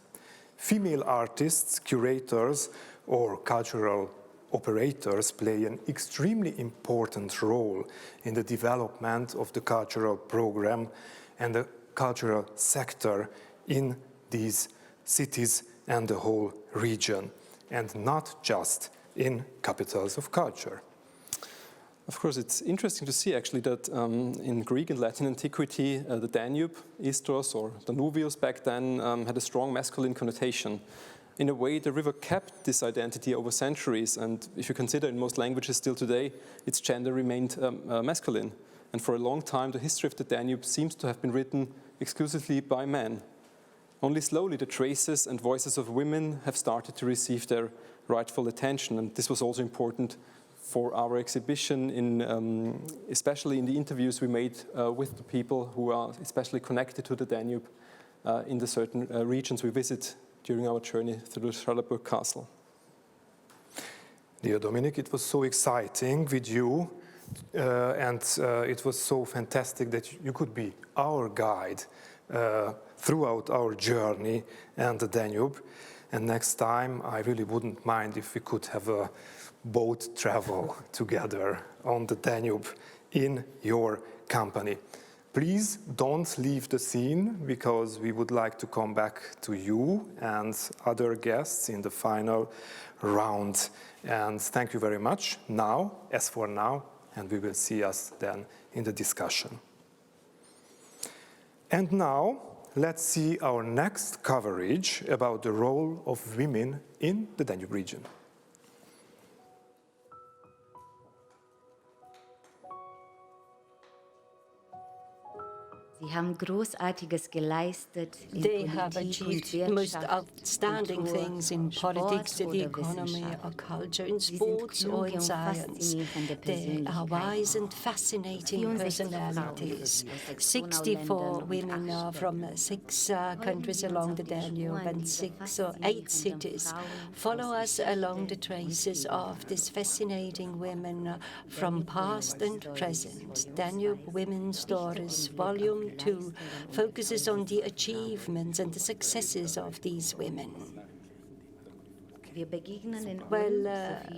Female artists, curators, or cultural operators play an extremely important role in the development of the cultural program and the cultural sector in these cities and the whole region, and not just in capitals of culture. Of course, it's interesting to see actually that in Greek and Latin antiquity, the Danube, Istros or Danubius back then, had a strong masculine connotation. In a way, the river kept this identity over centuries, and if you consider in most languages still today, its gender remained masculine. And for a long time, the history of the Danube seems to have been written exclusively by men. Only slowly the traces and voices of women have started to receive their rightful attention, and this was also important for our exhibition, especially in the interviews we made with the people who are especially connected to the Danube in the certain regions we visit during our journey through the Schallaburg castle. Dear Dominic, it was so exciting with you, and it was so fantastic that you could be our guide throughout our journey and the Danube. And next time, I really wouldn't mind if we could have a boat travel together on the Danube in your company. Please don't leave the scene, because we would like to come back to you and other guests in the final round. And thank you very much now, as for now, and we will see us then in the discussion. And now, let's see our next coverage about the role of women in the Danube region. Sie haben Großartiges geleistet in They have Politik und achieved most Wirtschaft, outstanding Kultur, things in Sport politics, the oder economy, Wissenschaft. or culture, in Sie sind sports or kluge in und science. faszinierende They are wise and Persönlichkeiten. fascinating 64 personalities. Frauen aus 6 64 Donauländern women und 8 are from Städten. 6 countries along the Danube, and 6 or 8 cities. Follow us along the traces of these fascinating women from past and present. Danube Women's Stories, Volume 2, focuses on the achievements and the successes of these women. Wir begegnen in Well,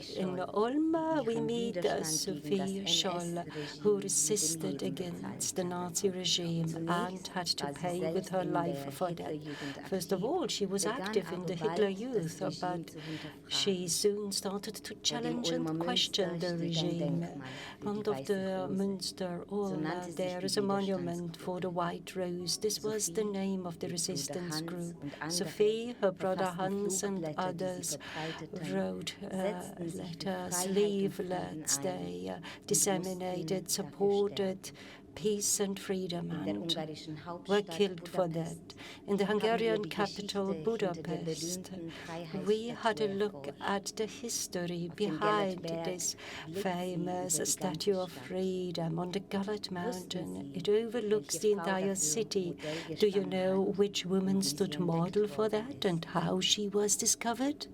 Sophie in Scholl, Ulm, die we ihren meet Widerstand Sophie gegen das Scholl, NS-Regime who mit dem resisted Leben against the zeigte. Nazi regime and Zunächst had to war sie pay with selbst her in life der for that. Hitlerjugend First of aktiv, all, she was begann active in aber the bald Hitler das Youth, Regime but zu hinterfragen. she soon started to challenge and Ulmer question Münster the steht ein regime. Denkmal für And die of weiße the Rose. Münster So Ulm, nannte sich there die is a monument for the Widerstandsgruppe. White Rose. This was the Sophie, name of the ihr Bruder resistance Hans group. und andere Sophie, her brother verfassten Hans, and Flugblätter, die sie others verbreiteten, wrote setzten sich für letters, Freiheit und leaflets. Frieden They ein und disseminated, mussten dafür supported peace and freedom, In der and ungarischen were Hauptstadt killed for that. Budapest In the haben wir Hungarian die capital Geschichte hinter der Budapest, berühmten we had a look Freiheitsstatue at the history Auf dem behind Gellertberg this blickt sie famous über die Statue ganze of Stadt. Freedom on the Gallat Mountain. Sie, It overlooks the welche Frau entire dafür city. Modell Do you gestanden know hat which woman und wie sie stood entdeckt model for worden that ist? and how she was discovered?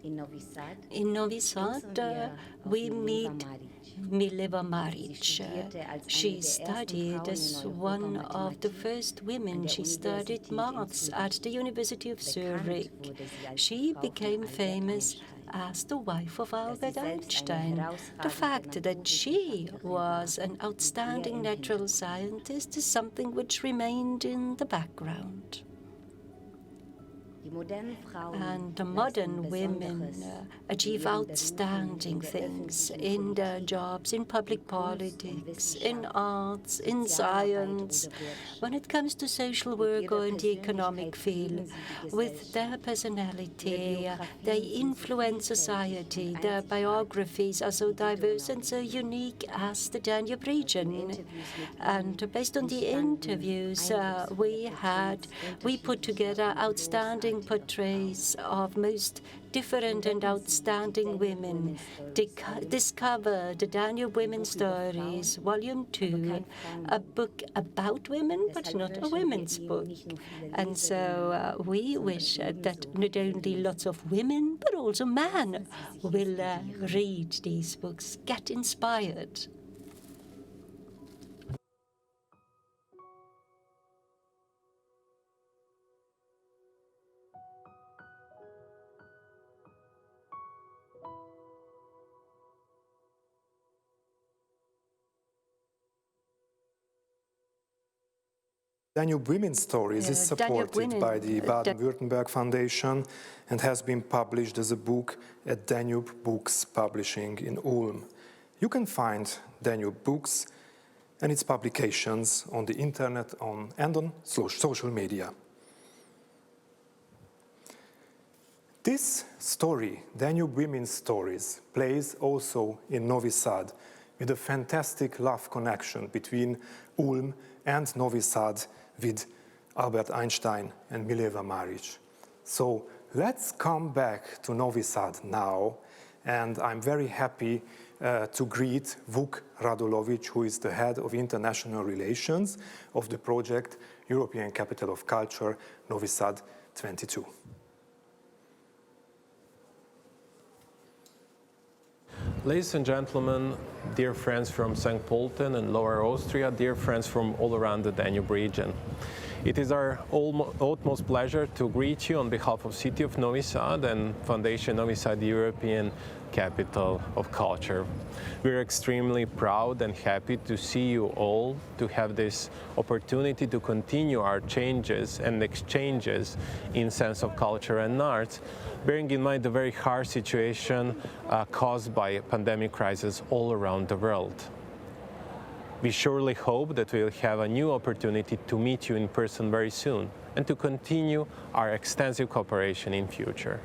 In Novi Sad In Novi Sad, stoßen wir auf we Mileva meet Maric. Mileva Sie Maric. studierte als She eine der ersten studied Frauen as in one Europa of the Mathematik first an women. der She Universität studied in maths Zürich. at the University of Zurich. Bekannt wurde sie als She Frau von became Albert famous Einstein. as the wife of Albert selbst eine Einstein. The herausragende fact that she Naturwissenschaftlerin was an liegt outstanding ihr im natural scientist is something which remained in the background. Die modernen Frauen And the leisten modern women Besonderes achieve in ihren outstanding Berufen, in der things öffentlichen in their Politik, jobs, in public in Kunst und politics, in Wissenschaft, arts, in Sozialarbeit science. oder Wirtschaft. When it comes to social Mit work ihrer or in the economic Persönlichkeit field, prägen sie die with Gesellschaft. their personality, Ihre they Biografien sind so influence vielfältig society. und Their einzigartig biographies are so wie die diverse and so Donauregion. unique as the Danube region. Interviews mit And ihnen based on the entstanden interviews eindrucksvolle we put together unterschiedlicher und outstanding großartiger portraits of most different and outstanding women. Discover the Danube Women's Stories, Volume 2, a book about women, but not a women's book. And so we wish that not only lots of women, but also men will read these books, get inspired. Danube Women's Stories is supported by the Baden-Württemberg Foundation and has been published as a book at Danube Books Publishing in Ulm. You can find Danube Books and its publications on the internet and on social media. This story, Danube Women's Stories, plays also in Novi Sad with a fantastic love connection between Ulm and Novi Sad with Albert Einstein and Mileva Maric. So let's come back to Novi Sad now, and I'm very happy to greet Vuk Radulovic, who is the head of international relations of the project European Capital of Culture Novi Sad 22. Ladies and gentlemen, dear friends from St. Pölten and Lower Austria, dear friends from all around the Danube region. It is our utmost pleasure to greet you on behalf of City of Novi Sad and Foundation Novi Sad European Capital of Culture. We're extremely proud and happy to see you all, to have this opportunity to continue our changes and exchanges in sense of culture and arts, bearing in mind the very hard situation caused by a pandemic crisis all around the world. We surely hope that we'll have a new opportunity to meet you in person very soon and to continue our extensive cooperation in future.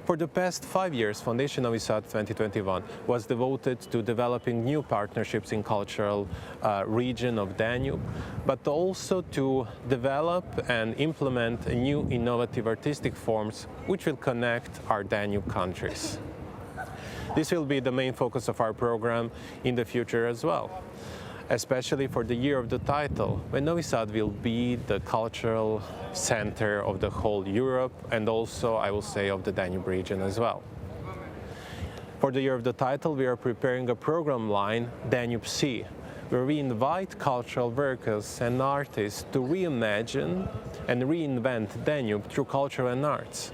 For the past 5 years, Foundation Novi Sad 2021 was devoted to developing new partnerships in cultural region of Danube, but also to develop and implement new innovative artistic forms which will connect our Danube countries. This will be the main focus of our program in the future as well, especially for the year of the title, when Novi Sad will be the cultural center of the whole Europe and also, I will say, of the Danube region as well. For the year of the title, we are preparing a program line, Danube Sea, where we invite cultural workers and artists to reimagine and reinvent Danube through culture and arts.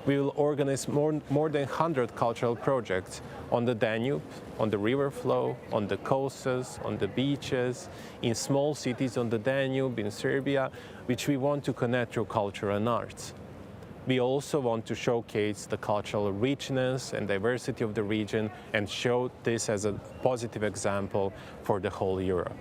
We will organize more than 100 cultural projects on the Danube, on the river flow, on the coasts, on the beaches, in small cities on the Danube, in Serbia, which we want to connect through culture and arts. We also want to showcase the cultural richness and diversity of the region and show this as a positive example for the whole Europe.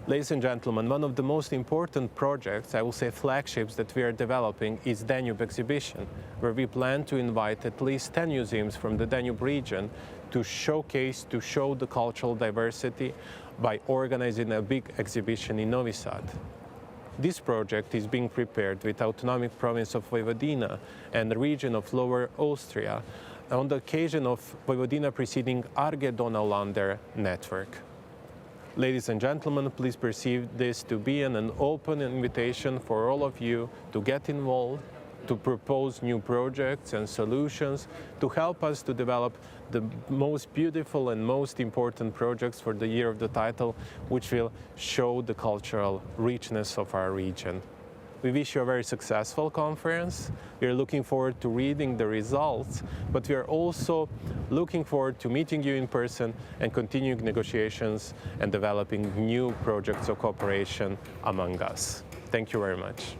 Ladies and gentlemen, one of the most important projects, I will say flagships, that we are developing is Danube Exhibition, where we plan to invite at least 10 museums from the Danube region to showcase, to show the cultural diversity by organizing a big exhibition in Novi Sad. This project is being prepared with Autonomic Province of Vojvodina and the region of Lower Austria on the occasion of Vojvodina preceding ARGE Donauländer network. Ladies and gentlemen, please perceive this to be an open invitation for all of you to get involved, to propose new projects and solutions, to help us to develop the most beautiful and most important projects for the year of the title, which will show the cultural richness of our region. We wish you a very successful conference. We are looking forward to reading the results, but we are also looking forward to meeting you in person and continuing negotiations and developing new projects of cooperation among us. Thank you very much.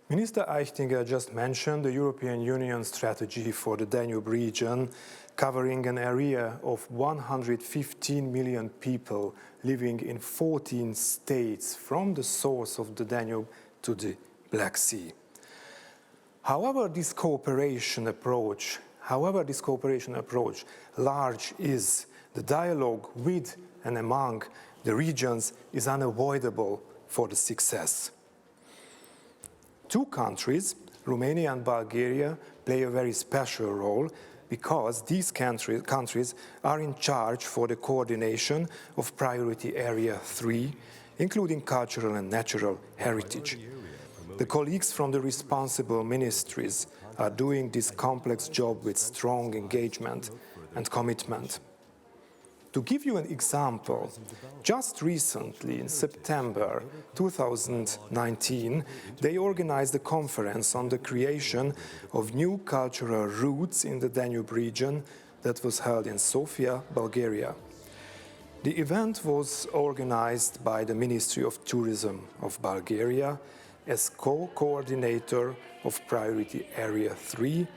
Minister Eichtinger just mentioned the European Union strategy for the Danube region, covering an area of 115 million people living in 14 states from the source of the Danube to the Black Sea. However this cooperation approach large is, the dialogue with and among the regions is unavoidable for the success. Two countries, Romania and Bulgaria, play a very special role because these countries are in charge for the coordination of Priority Area 3, including cultural and natural heritage. The colleagues from the responsible ministries are doing this complex job with strong engagement and commitment. To give you an example, just recently in September 2019, they organized a conference on the creation of new cultural routes in the Danube region that was held in Sofia, Bulgaria. The event was organized by the Ministry of Tourism of Bulgaria as co-coordinator of Priority Area 3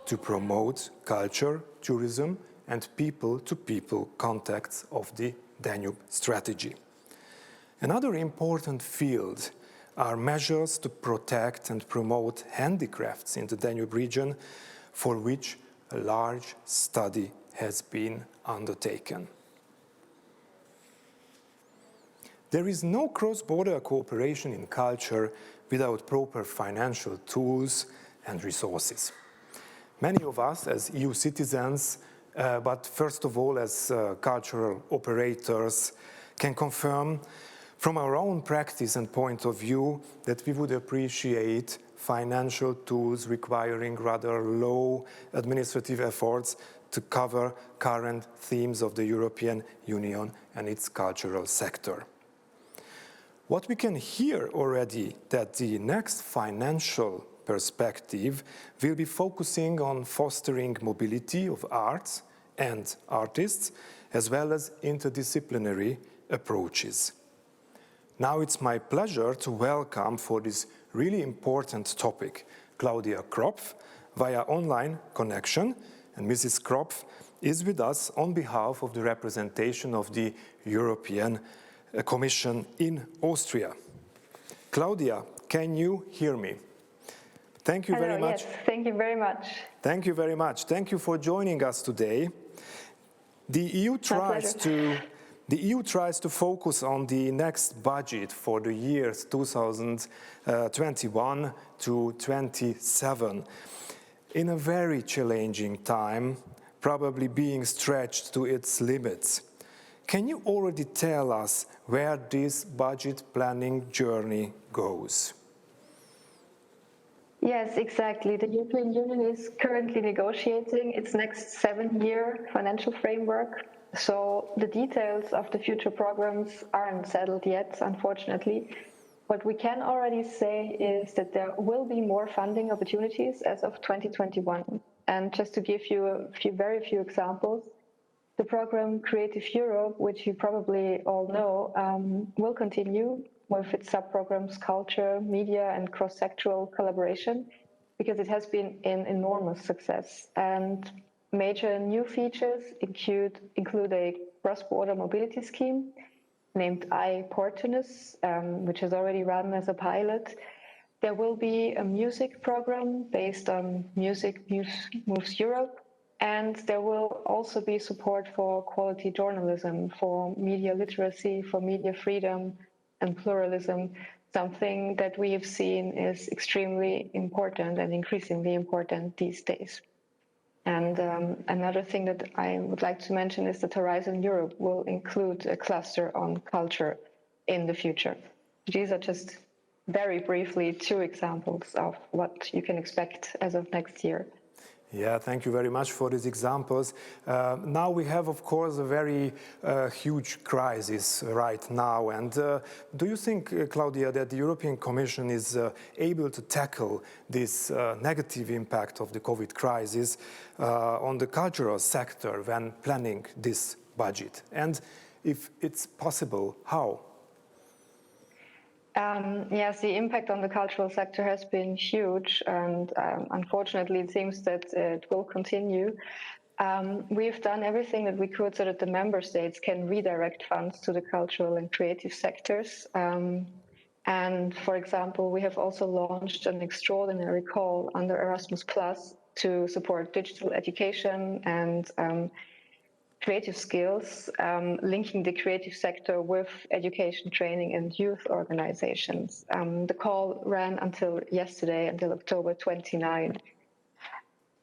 to promote culture, tourism, and people-to-people contacts of the Danube strategy. Another important field are measures to protect and promote handicrafts in the Danube region, for which a large study has been undertaken. There is no cross-border cooperation in culture without proper financial tools and resources. Many of us as EU citizens, but first of all as cultural operators, can confirm from our own practice and point of view that we would appreciate financial tools requiring rather low administrative efforts to cover current themes of the European Union and its cultural sector. What we can hear already that the next financial perspective will be focusing on fostering mobility of arts and artists, as well as interdisciplinary approaches. Now it's my pleasure to welcome for this really important topic Claudia Kropf via online connection, and Mrs. Kropf is with us on behalf of the representation of the European Commission in Austria. Claudia, can you hear me? Thank you very much. Yes, thank you very much. Thank you very much. Thank you for joining us today. The EU tries to focus on the next budget for the years 2021 to 27 in a very challenging time, probably being stretched to its limits. Can you already tell us where this budget planning journey goes? Yes, exactly. The European Union is currently negotiating its next 7-year financial framework. So the details of the future programs aren't settled yet, unfortunately. What we can already say is that there will be more funding opportunities as of 2021. And just to give you very few examples, the program Creative Europe, which you probably all know, will continue with its sub-programs Culture, Media and Cross-Sectoral Collaboration, because it has been an enormous success. And major new features include a cross-border mobility scheme named iPortunus, which has already run as a pilot. There will be a music program based on Music Moves Europe, and there will also be support for quality journalism, for media literacy, for media freedom and pluralism, something that we have seen is extremely important and increasingly important these days. And another thing that I would like to mention is that Horizon Europe will include a cluster on culture in the future. These are just very briefly 2 examples of what you can expect as of next year. Yeah, thank you very much for these examples. Now we have, of course, a very huge crisis right now. And do you think, Claudia, that the European Commission is able to tackle this negative impact of the COVID crisis on the cultural sector when planning this budget? And if it's possible, how? Yes, the impact on the cultural sector has been huge, and unfortunately it seems that it will continue. We've done everything that we could so that the member states can redirect funds to the cultural and creative sectors. And for example, we have also launched an extraordinary call under Erasmus Plus to support digital education and creative skills, linking the creative sector with education, training and youth organizations. The call ran until yesterday, until October 29.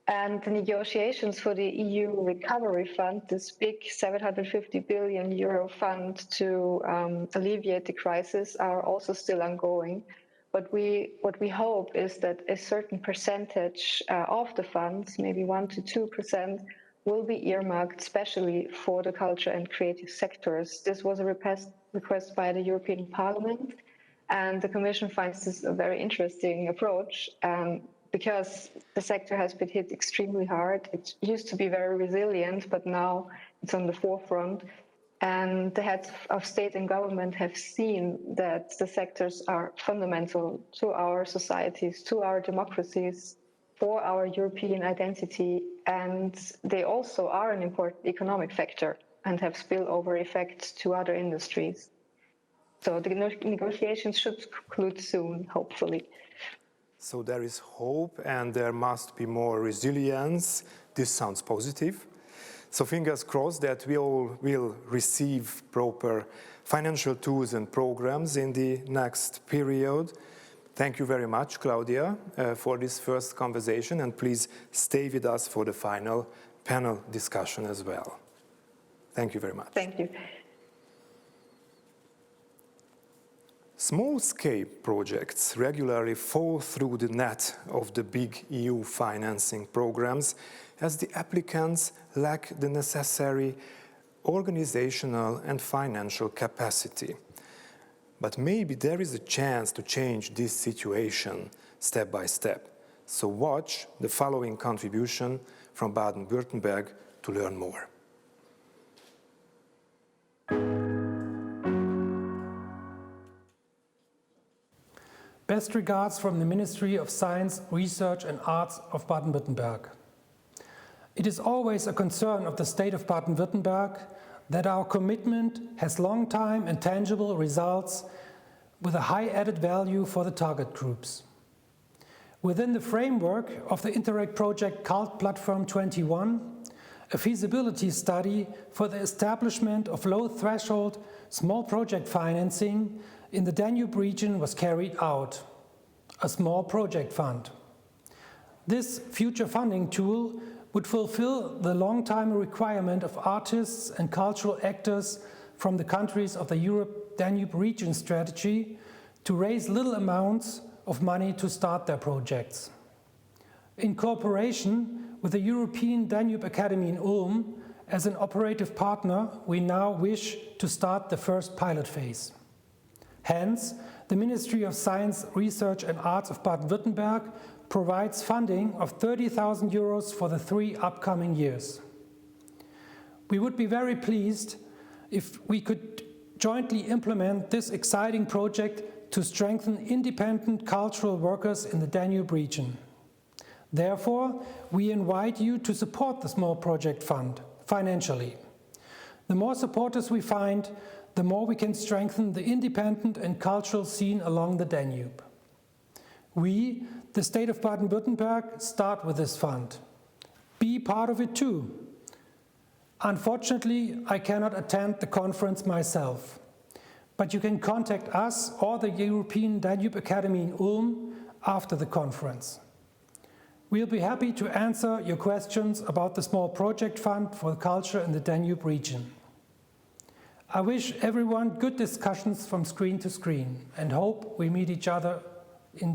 And the negotiations for the EU Recovery Fund, this big 750 billion euro fund to alleviate the crisis, are also still ongoing. What we hope is that a certain percentage of the funds, maybe 1 to 2%, will be earmarked specially for the culture and creative sectors. This was a request by the European Parliament, and the Commission finds this a very interesting approach because the sector has been hit extremely hard. It used to be very resilient, but now it's on the forefront. And the heads of state and government have seen that the sectors are fundamental to our societies, to our democracies, for our European identity, and they also are an important economic factor and have spillover effects to other industries. So the negotiations should conclude soon, hopefully. So there is hope and there must be more resilience. This sounds positive. So fingers crossed that we all will receive proper financial tools and programs in the next period. Thank you very much, Claudia, for this first conversation, and please stay with us for the final panel discussion as well. Thank you very much. Thank you. Small-scale projects regularly fall through the net of the big EU financing programs as the applicants lack the necessary organizational and financial capacity. But maybe there is a chance to change this situation step by step. So watch the following contribution from Baden-Württemberg to learn more. Best regards from the Ministry of Science, Research and Arts of Baden-Württemberg. It is always a concern of the state of Baden-Württemberg that our commitment has long-time and tangible results with a high added value for the target groups. Within the framework of the Interreg project CULT Platform 21, a feasibility study for the establishment of low-threshold small project financing in the Danube region was carried out, a small project fund. This future funding tool would fulfill the long-time requirement of artists and cultural actors from the countries of the Europe-Danube region strategy to raise little amounts of money to start their projects. In cooperation with the European Danube Academy in Ulm, as an operative partner, we now wish to start the first pilot phase. Hence, the Ministry of Science, Research and Arts of Baden-Württemberg provides funding of 30,000 euros for the 3 upcoming years. We would be very pleased if we could jointly implement this exciting project to strengthen independent cultural workers in the Danube region. Therefore, we invite you to support the Small Project Fund financially. The more supporters we find, the more we can strengthen the independent and cultural scene along the Danube. We, the state of Baden-Württemberg, start with this fund. Be part of it too. Unfortunately, I cannot attend the conference myself, but you can contact us or the European Danube Academy in Ulm after the conference. We'll be happy to answer your questions about the Small Project Fund for Culture in the Danube region. I wish everyone good discussions from screen to screen and hope we meet each other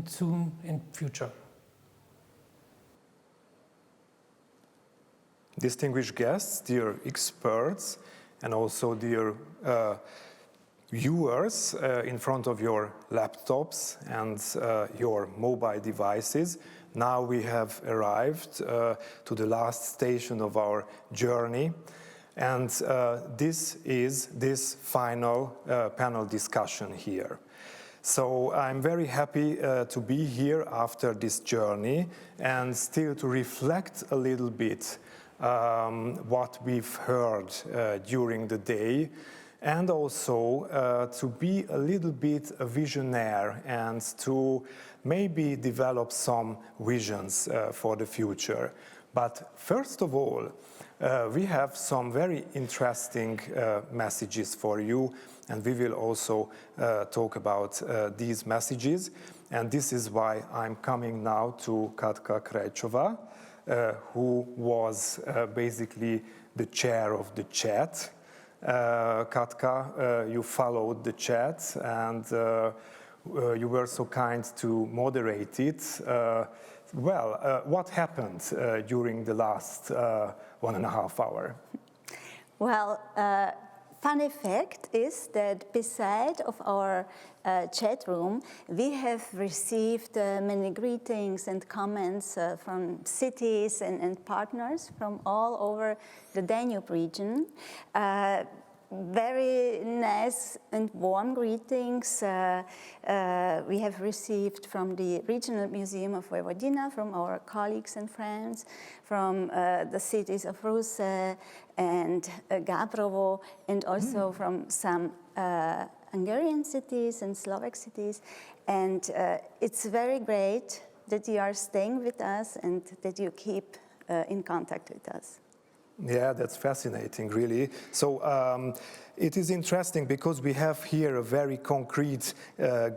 soon in future. Distinguished guests, dear experts, and also dear viewers in front of your laptops and your mobile devices. Now we have arrived to the last station of our journey. And this is this final panel discussion here. So I'm very happy to be here after this journey and still to reflect a little bit what we've heard during the day, and also to be a little bit a visionary and to maybe develop some visions for the future. But first of all, we have some very interesting messages for you, and we will also talk about these messages. And this is why I'm coming now to Katka Krejčová, who was basically the chair of the chat. Katka, you followed the chat, and you were so kind to moderate it. What happened during the last 1.5 hours? Well, funny fact is that beside of our chat room, we have received many greetings and comments from cities and partners from all over the Danube region. very nice and warm greetings we have received from the Regional Museum of Vojvodina, from our colleagues and friends, from the cities of Ruse and Gabrovo, and also from some Hungarian cities and Slovak cities. And it's very great that you are staying with us and that you keep in contact with us. Yeah, that's fascinating, really. So it is interesting because we have here a very concrete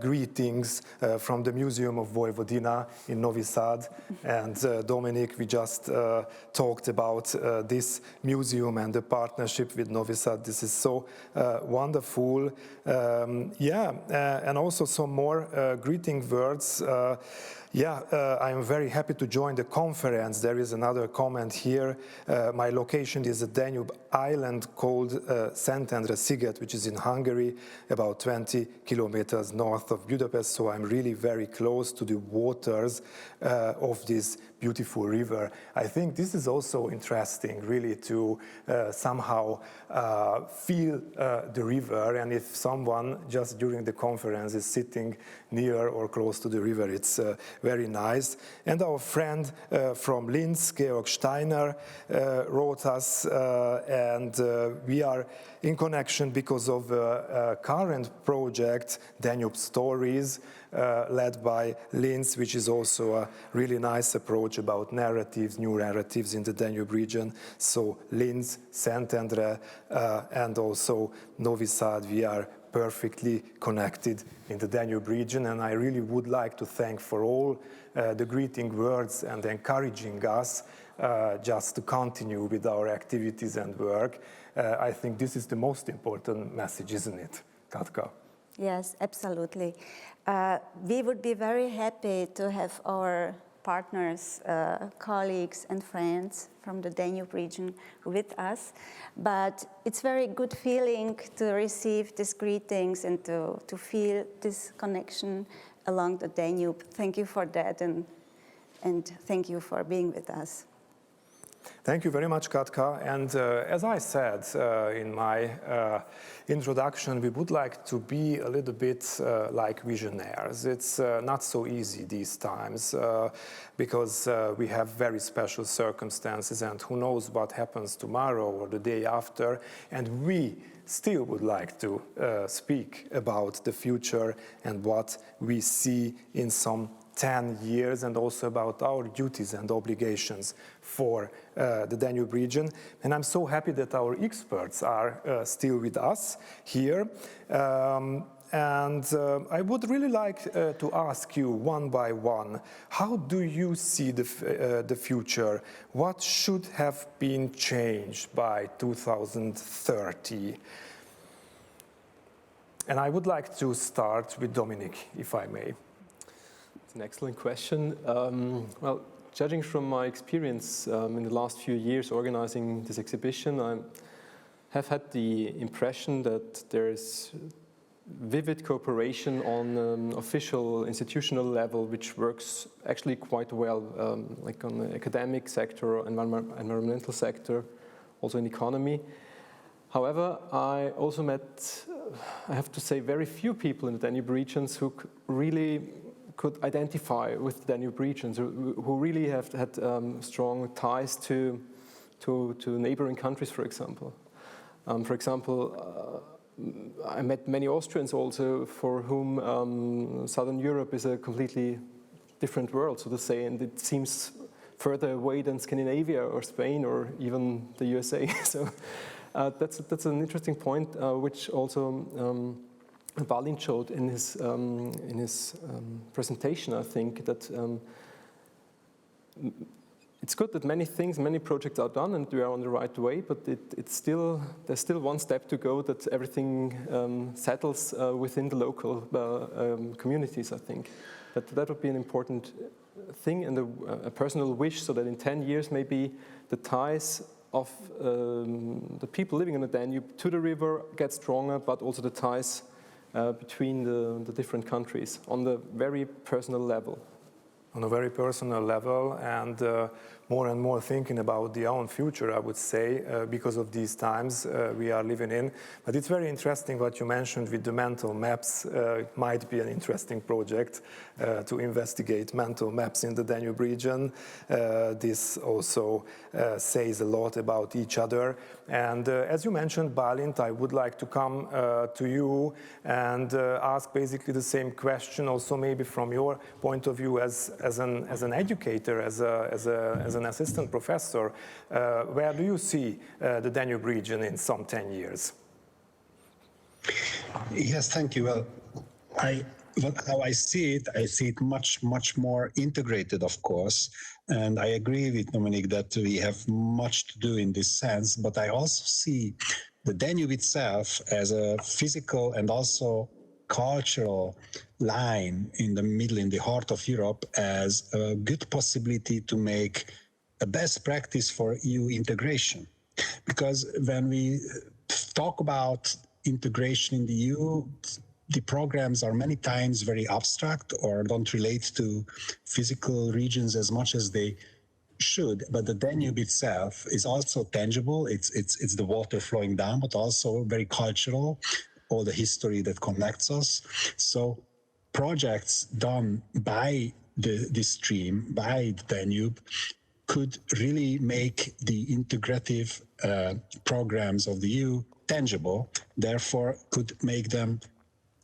greetings from the Museum of Vojvodina in Novi Sad. And Dominic, we just talked about this museum and the partnership with Novi Sad. This is so wonderful. And also some more greeting words. I am very happy to join the conference. There is another comment here. My location is a Danube island called Szentendre-sziget, which is in Hungary, about 20 kilometers north of Budapest. So I'm really very close to the waters of this beautiful river. I think this is also interesting, really, to somehow feel the river. And if someone just during the conference is sitting near or close to the river, it's very nice. And our friend from Linz, Georg Steiner, wrote us, and we are in connection because of a current project, Danube Stories, led by Linz, which is also a really nice approach about narratives, new narratives in the Danube region. So Linz, Szentendre, and also Novi Sad, we are perfectly connected in the Danube region, and I really would like to thank for all the greeting words and encouraging us just to continue with our activities and work. I think this is the most important message, isn't it, Katka? Yes, absolutely. We would be very happy to have our partners, colleagues and friends from the Danube region with us, but it's very good feeling to receive these greetings and to feel this connection along the Danube. Thank you for that, and thank you for being with us. Thank you very much, Katka. And as I said in my introduction, we would like to be a little bit like visionaries. It's not so easy these times because we have very special circumstances, and who knows what happens tomorrow or the day after. And we still would like to speak about the future and what we see in some 10 years, and also about our duties and obligations for the Danube region. And I'm so happy that our experts are still with us here. I would really like to ask you one by one, how do you see the future? What should have been changed by 2030? And I would like to start with Dominic, if I may. It's an excellent question. Well, judging from my experience in the last few years organizing this exhibition, I have had the impression that there is vivid cooperation on official institutional level, which works actually quite well, like on the academic sector, environmental sector, also in economy. However, I also met, I have to say, very few people in the Danube regions who really could identify with the Danube regions, who really have had strong ties to neighboring countries, for example. I met many Austrians also for whom Southern Europe is a completely different world, so to say, and it seems further away than Scandinavia or Spain or even the USA. So that's an interesting point, which also Balin showed in his presentation. I think that it's good that many projects are done and we are on the right way, but there's still one step to go, that everything settles within the local communities. I think that would be an important thing and a personal wish, so that in 10 years maybe the ties of the people living in the Danube to the river get stronger, but also the ties between the different countries on the very personal level. On a very personal level, and more and more thinking about their own future, I would say, because of these times we are living in. But it's very interesting what you mentioned with the mental maps. It might be an interesting project to investigate mental maps in the Danube region. This also says a lot about each other. And as you mentioned, Balint, I would like to come to you and ask basically the same question, also maybe from your point of view as an educator, as an assistant professor. Where do you see the Danube region in some 10 years? Yes, thank you. Well, how I see it much more integrated, of course. And I agree with Dominic that we have much to do in this sense, but I also see the Danube itself as a physical and also cultural line in the middle, in the heart of Europe, as a good possibility to make a best practice for EU integration. Because when we talk about integration in the EU, the programs are many times very abstract or don't relate to physical regions as much as they should. But the Danube itself is also tangible. It's the water flowing down, but also very cultural, all the history that connects us. So projects done by this stream, by the Danube, could really make the integrative programs of the EU tangible, therefore could make them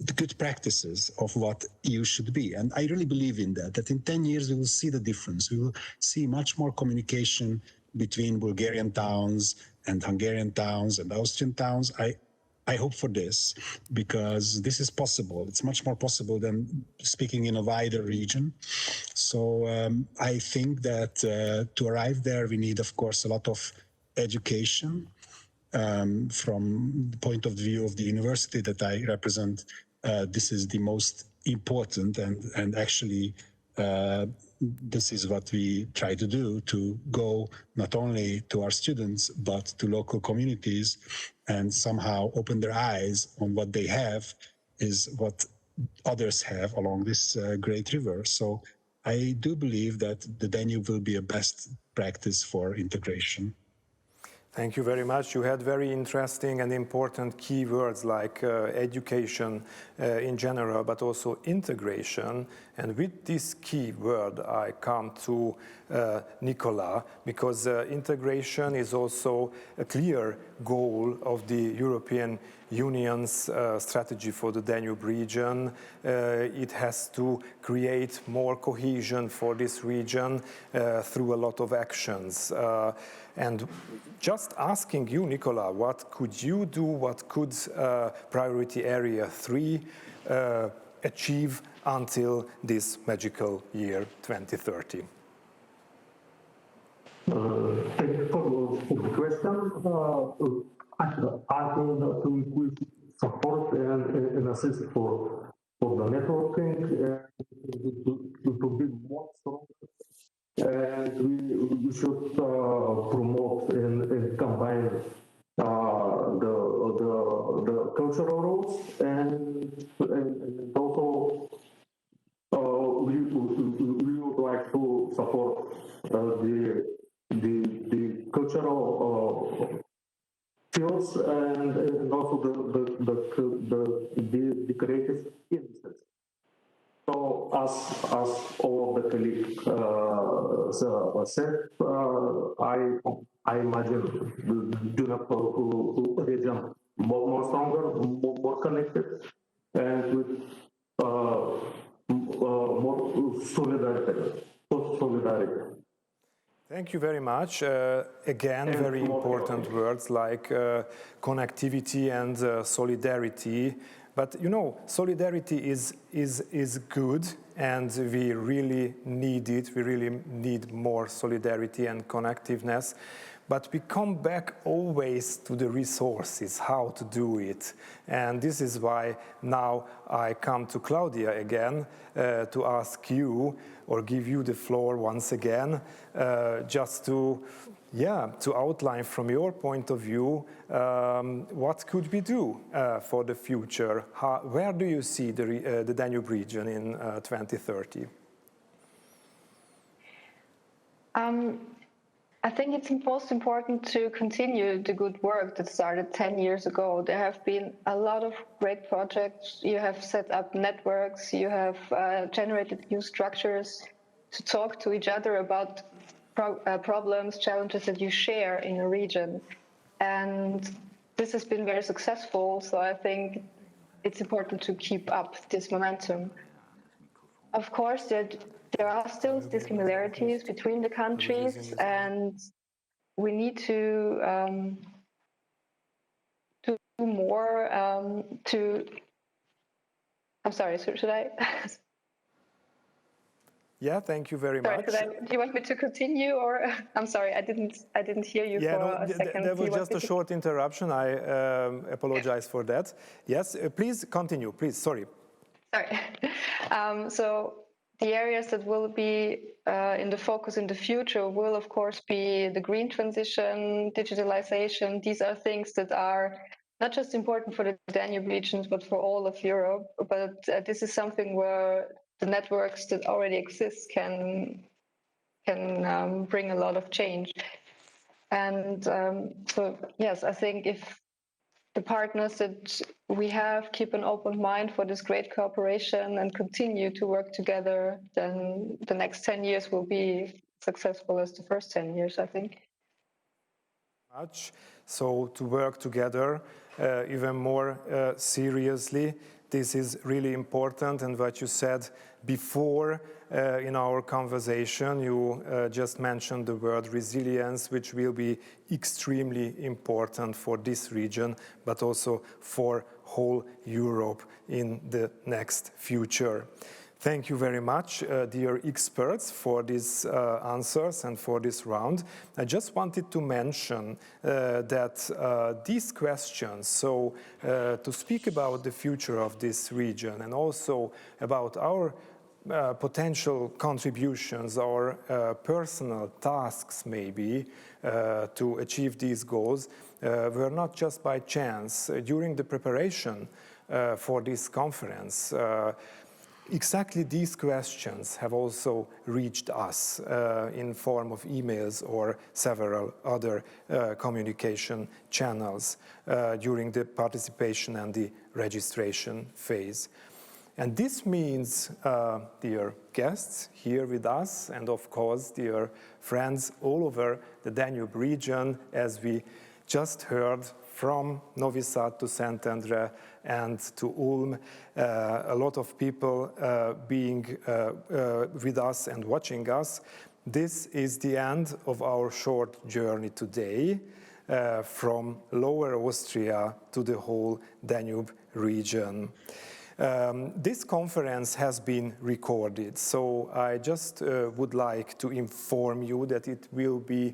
the good practices of what EU should be. And I really believe in that in 10 years we will see the difference. We will see much more communication between Bulgarian towns and Hungarian towns and Austrian towns. I hope for this, because this is possible. It's much more possible than speaking in a wider region. So I think that to arrive there, we need, of course, a lot of education. From the point of view of the university that I represent, this is the most important, and actually this is what we try to do, to go not only to our students but to local communities and somehow open their eyes on what they have is what others have along this great river. So I do believe that the Danube will be a best practice for integration. Thank you very much. You had very interesting and important keywords like education in general, but also integration. And with this keyword, I come to Nicola, because integration is also a clear goal of the European Union's strategy for the Danube region. It has to create more cohesion for this region through a lot of actions. And just asking you, Nicola, what could you do, what could Priority Area 3 achieve until this magical year 2030? Thank you for the question. I think that to increase support and assist for the networking to be more strong. And we should promote and combine the cultural roles, and also we would like to support the cultural fields and also the creative industries. So as all of the colleagues said, I imagine the Danube region more stronger, more connected, and with more solidarity. Thank you very much. Again, very important words like connectivity and solidarity. But you know, solidarity is good, and we really need it. We really need more solidarity and connectiveness. But we come back always to the resources, how to do it. And this is why now I come to Claudia again to ask you, or give you the floor once again, just to outline from your point of view, what could we do for the future? Where do you see the Danube region in 2030? I think it's most important to continue the good work that started 10 years ago. There have been a lot of great projects. You have set up networks, you have generated new structures to talk to each other about problems, challenges that you share in a region. And this has been very successful, so I think it's important to keep up this momentum. Of course, there are still similarities between the countries, and we need to do more I'm sorry, should I? Yeah, thank you very much. Do you want me to continue, or I'm sorry, I didn't hear you for a second. There was just a short interruption. I apologize for that. Yes, please continue, please. Sorry. Sorry. So the areas that will be in the focus in the future will, of course, be the green transition, digitalization. These are things that are not just important for the Danube regions, but for all of Europe. But this is something where the networks that already exist can bring a lot of change. And so, yes, I think if the partners that we have keep an open mind for this great cooperation and continue to work together, then the next 10 years will be successful as the first 10 years, I think. So to work together even more seriously, this is really important. And what you said before in our conversation, you just mentioned the word resilience, which will be extremely important for this region, but also for whole Europe in the next future. Thank you very much, dear experts, for these answers and for this round. I just wanted to mention that these questions, so to speak about the future of this region and also about our potential contributions or personal tasks maybe to achieve these goals were not just by chance. During the preparation for this conference, exactly these questions have also reached us in form of emails or several other communication channels during the participation and the registration phase. And this means, dear guests here with us, and of course, dear friends all over the Danube region, as we just heard from Novi Sad to Szentendre and to Ulm, a lot of people being with us and watching us. This is the end of our short journey today from Lower Austria to the whole Danube region. This conference has been recorded, so I just would like to inform you that it will be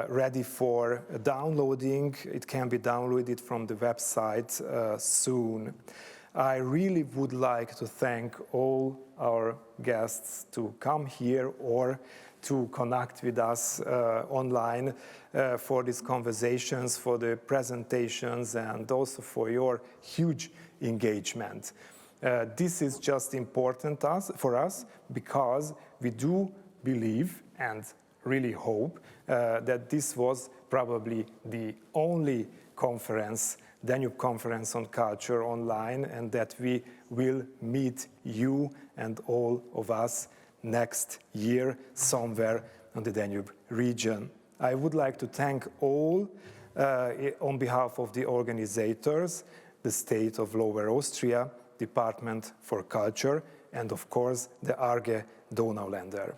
ready for downloading. It can be downloaded from the website soon. I really would like to thank all our guests to come here or to connect with us online for these conversations, for the presentations, and also for your huge engagement. This is just important for us because we do believe and really hope that this was probably the only conference, Danube Conference on Culture online, and that we will meet you and all of us next year somewhere on the Danube region. I would like to thank all on behalf of the organizers, the State of Lower Austria, Department for Culture, and of course the ARGE Donauländer.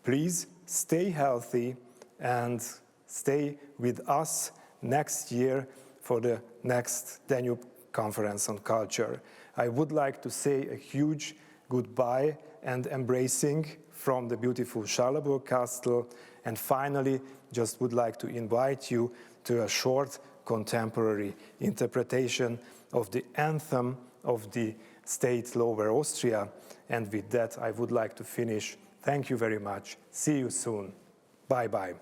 Please stay healthy and stay with us next year for the next Danube Conference on Culture. I would like to say a huge goodbye and embracing from the beautiful Schallaburg Castle, and finally just would like to invite you to a short contemporary interpretation of the anthem of the state Lower Austria. And with that, I would like to finish. Thank you very much. See you soon. Bye-bye.